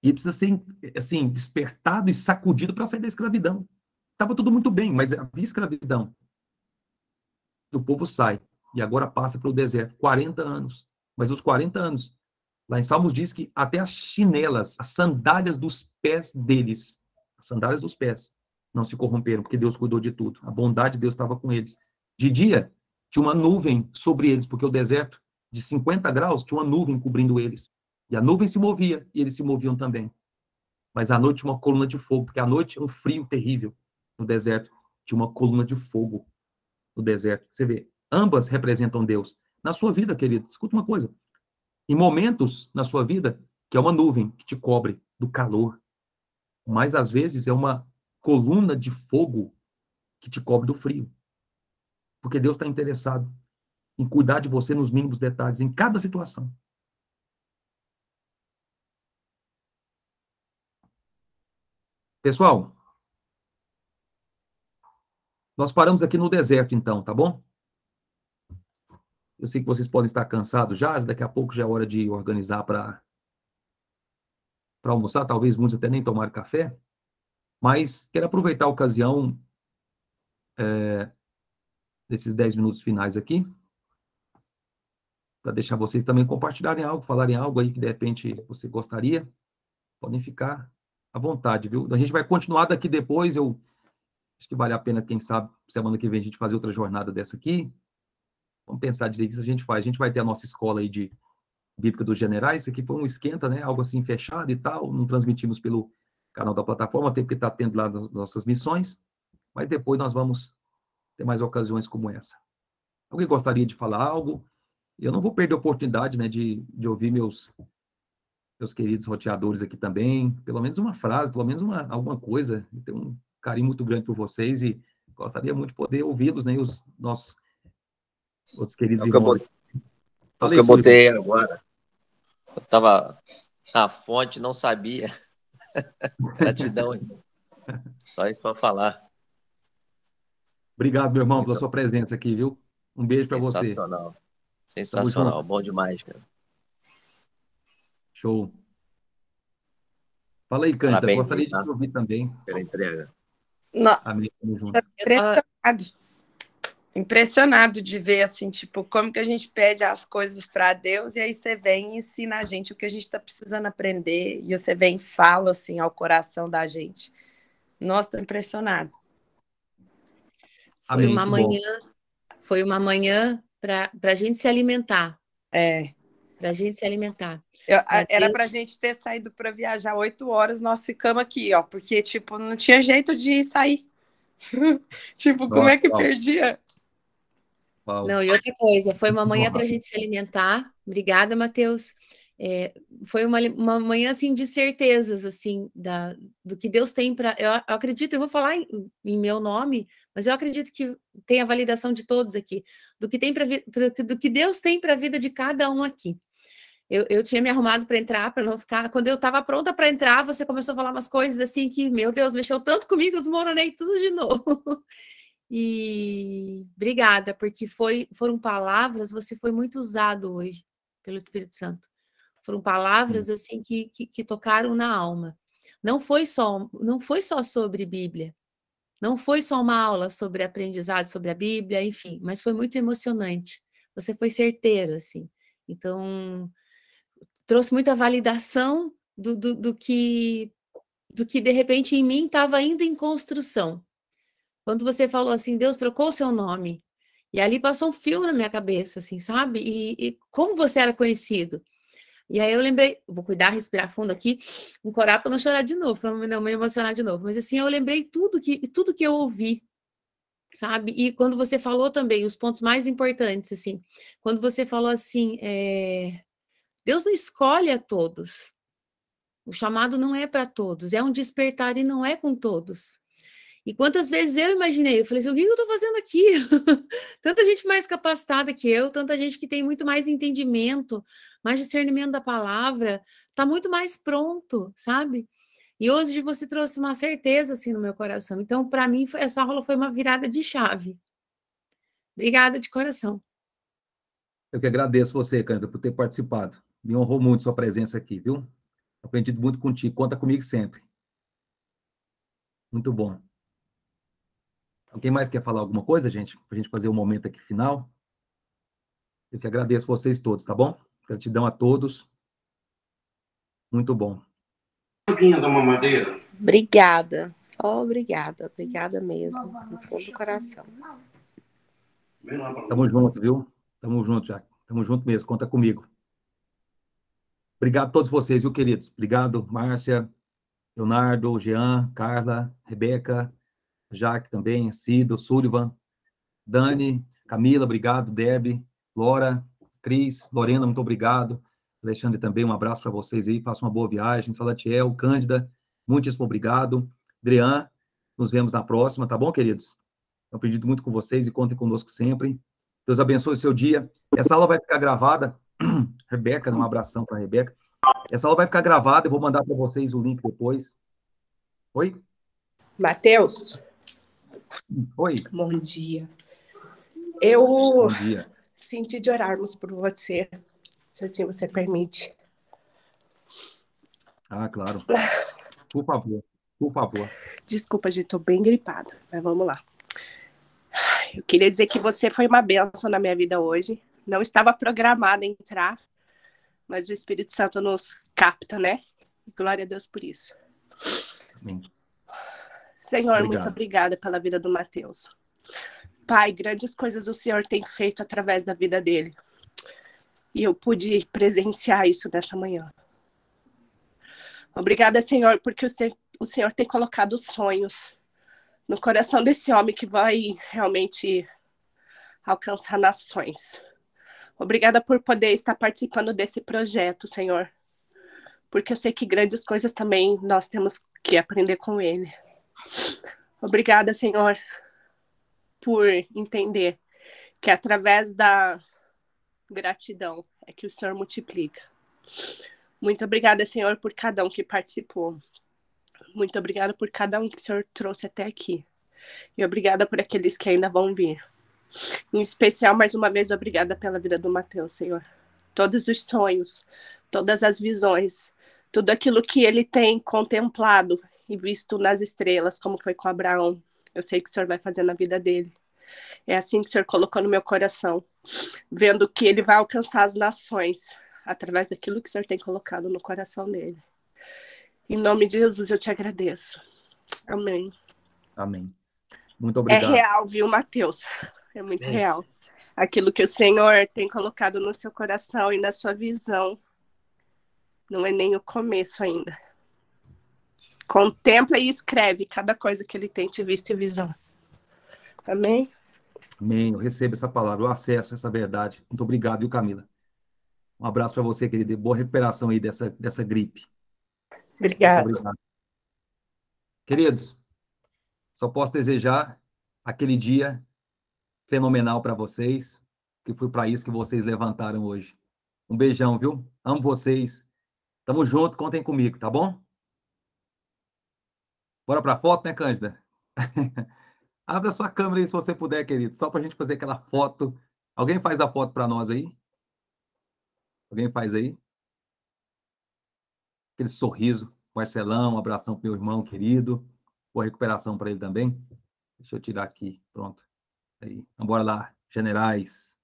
E precisa ser, assim, despertado e sacudido para sair da escravidão. Estava tudo muito bem, mas havia escravidão. O povo sai, e agora passa pelo deserto, 40 anos. Mas os 40 anos, lá em Salmos diz que até as chinelas, as sandálias dos pés deles, as sandálias dos pés, não se corromperam, porque Deus cuidou de tudo. A bondade de Deus estava com eles. De dia, tinha uma nuvem sobre eles, porque o deserto, de 50 graus, tinha uma nuvem cobrindo eles. E a nuvem se movia, e eles se moviam também. mas à noite tinha uma coluna de fogo, porque à noite é um frio terrível no deserto. Tinha uma coluna de fogo no deserto. Você vê, ambas representam Deus. Na sua vida, querido, escuta uma coisa. Em momentos na sua vida, que é uma nuvem que te cobre do calor, mas às vezes é uma coluna de fogo que te cobre do frio. Porque Deus está interessado em cuidar de você nos mínimos detalhes, em cada situação. Pessoal, nós paramos aqui no deserto, então, tá bom? Eu sei que vocês podem estar cansados já, daqui a pouco já é hora de organizar para almoçar, talvez muitos até nem tomaram café, mas quero aproveitar a ocasião desses 10 minutos finais aqui, para deixar vocês também compartilharem algo, falarem algo aí que de repente você gostaria. Podem ficar à vontade, viu? A gente vai continuar daqui depois, eu acho que vale a pena, quem sabe, semana que vem a gente fazer outra jornada dessa aqui. Vamos pensar direito se a gente faz. A gente vai ter a nossa escola aí de Bíblica dos Generais, isso aqui foi um esquenta, né? Algo assim fechado e tal, não transmitimos pelo canal da plataforma, até porque está tendo lá as nossas missões, mas depois nós vamos ter mais ocasiões como essa. Alguém gostaria de falar algo? Eu não vou perder a oportunidade, né, de ouvir meus queridos roteadores aqui também, pelo menos uma frase, pelo menos alguma coisa. Eu tenho um carinho muito grande por vocês e gostaria muito de poder ouvi-los, né, e os nossos outros queridos irmãos. O que eu botei agora. Eu estava na fonte, não sabia. Gratidão, irmão. Só isso para falar. Obrigado, meu irmão, pela sua presença aqui, viu? Um beijo para você. Sensacional. Sensacional. Bom demais, cara. Show. Fala aí, Cândido. Gostaria de te ouvir também. Pela entrega. Amém. Tamo junto. Impressionado de ver, assim, tipo, como que a gente pede as coisas para Deus e aí você vem e ensina a gente o que a gente está precisando aprender e você vem e fala, assim, ao coração da gente. Nossa, tô impressionado. Amém. Foi uma manhã para a gente se alimentar. Para a gente se alimentar. Era para a gente ter saído para viajar 8 horas, nós ficamos aqui, ó, porque, tipo, não tinha jeito de sair. Tipo, como é que perdia? Não, e outra coisa, foi uma manhã para a gente se alimentar. Obrigada, Matheus. Foi uma manhã assim de certezas assim do que Deus tem para. Eu acredito, eu vou falar em meu nome, mas eu acredito que tem a validação de todos aqui do que tem do que Deus tem para a vida de cada um aqui. Eu tinha me arrumado para entrar, para não ficar. Quando eu estava pronta para entrar, você começou a falar umas coisas assim que, meu Deus, mexeu tanto comigo, eu desmoronei tudo de novo. E obrigada, porque foram palavras, você foi muito usado hoje pelo Espírito Santo. Foram palavras assim que tocaram na alma. Não foi só sobre Bíblia. Não foi só uma aula sobre aprendizado sobre a Bíblia, enfim, mas foi muito emocionante. Você foi certeiro, assim. Então, trouxe muita validação do que de repente em mim estava ainda em construção. Quando você falou assim, Deus trocou o seu nome, e ali passou um filme na minha cabeça, assim, sabe? E como você era conhecido. E aí eu lembrei, vou cuidar, respirar fundo aqui, encorar para não chorar de novo, para não me emocionar de novo. Mas assim, eu lembrei tudo que eu ouvi, sabe? E quando você falou também, os pontos mais importantes, assim, quando você falou assim, Deus não escolhe a todos. O chamado não é para todos, é um despertar e não é com todos. E quantas vezes eu imaginei, eu falei assim, o que eu estou fazendo aqui? Tanta gente mais capacitada que eu, tanta gente que tem muito mais entendimento, mais discernimento da palavra, está muito mais pronto, sabe? E hoje você trouxe uma certeza assim no meu coração. Então, para mim, essa aula foi uma virada de chave. Obrigada de coração. Eu que agradeço você, Cândida, por ter participado. Me honrou muito sua presença aqui, viu? Aprendi muito contigo. Conta comigo sempre. Muito bom. Alguém mais quer falar alguma coisa, gente? Para a gente fazer o momento aqui final. Eu que agradeço vocês todos, tá bom? Gratidão a todos. Muito bom. Da mamadeira. Obrigada. Só obrigada. Obrigada mesmo. No fundo do coração. Tamo junto, viu? Tamo junto, Jack. Tamo junto mesmo. Conta comigo. Obrigado a todos vocês, viu, queridos? Obrigado, Márcia. Leonardo, Jean, Carla, Rebeca, Jaque também, Cido, Sullivan, Dani, Camila, obrigado, Deb, Laura, Cris, Lorena, muito obrigado. Alexandre também, um abraço para vocês aí, façam uma boa viagem. Salatiel, Cândida, muitíssimo obrigado. Adrian, nos vemos na próxima, tá bom, queridos? Eu acredito muito com vocês e contem conosco sempre. Deus abençoe o seu dia. Essa aula vai ficar gravada. Rebeca, um abração para a Rebeca. Essa aula vai ficar gravada, eu vou mandar para vocês o link depois. Oi? Matheus? Oi. Bom dia. Bom dia. Senti de orarmos por você, se assim você permite. Ah, claro. Por favor, por favor. Desculpa, gente, estou bem gripada, mas vamos lá. Eu queria dizer que você foi uma bênção na minha vida hoje. Não estava programada a entrar, mas o Espírito Santo nos capta, né? Glória a Deus por isso. Amém. Senhor, Obrigado. muito obrigada pela vida do Matheus. Pai, grandes coisas o Senhor tem feito através da vida dele. E eu pude presenciar isso nessa manhã. Obrigada, Senhor, porque o Senhor tem colocado sonhos no coração desse homem que vai realmente alcançar nações. Obrigada por poder estar participando desse projeto, Senhor. Porque eu sei que grandes coisas também nós temos que aprender com ele. Obrigada, Senhor, por entender que através da gratidão é que o Senhor multiplica. Muito obrigada, Senhor, por cada um que participou. Muito obrigada por cada um que o Senhor trouxe até aqui. E obrigada por aqueles que ainda vão vir. Em especial, mais uma vez, obrigada pela vida do Matheus, Senhor. Todos os sonhos, todas as visões, tudo aquilo que ele tem contemplado e visto nas estrelas, como foi com Abraão. Eu sei que o Senhor vai fazer na vida dele. É assim que o Senhor colocou no meu coração, vendo que ele vai alcançar as nações através daquilo que o Senhor tem colocado no coração dele. Em nome de Jesus, eu te agradeço. Amém. Amém. Muito obrigado. É real, viu, Matheus? É muito real. Aquilo que o Senhor tem colocado no seu coração e na sua visão não é nem o começo ainda. Contempla e escreve cada coisa que ele tem te visto e visão. Amém? Amém. Eu recebo essa palavra, eu acesso essa verdade. Muito obrigado, viu, Camila? Um abraço para você, querida. Boa recuperação aí dessa gripe. Obrigado. Muito obrigado. Queridos, só posso desejar aquele dia fenomenal para vocês, que foi para isso que vocês levantaram hoje. Um beijão, viu? Amo vocês. Tamo junto, contem comigo, tá bom? Bora para a foto, né, Cândida? Abra sua câmera aí, se você puder, querido, só para a gente fazer aquela foto. Alguém faz a foto para nós aí? Alguém faz aí? Aquele sorriso. Marcelão, um abração para meu irmão querido. Boa recuperação para ele também. Deixa eu tirar aqui, pronto. Aí, então, bora lá, generais.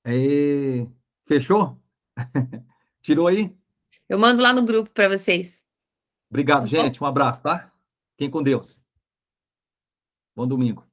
Aí, fechou? Tirou aí? Eu mando lá no grupo para vocês. Obrigado, gente. Um abraço, tá? Fiquem com Deus. Bom domingo.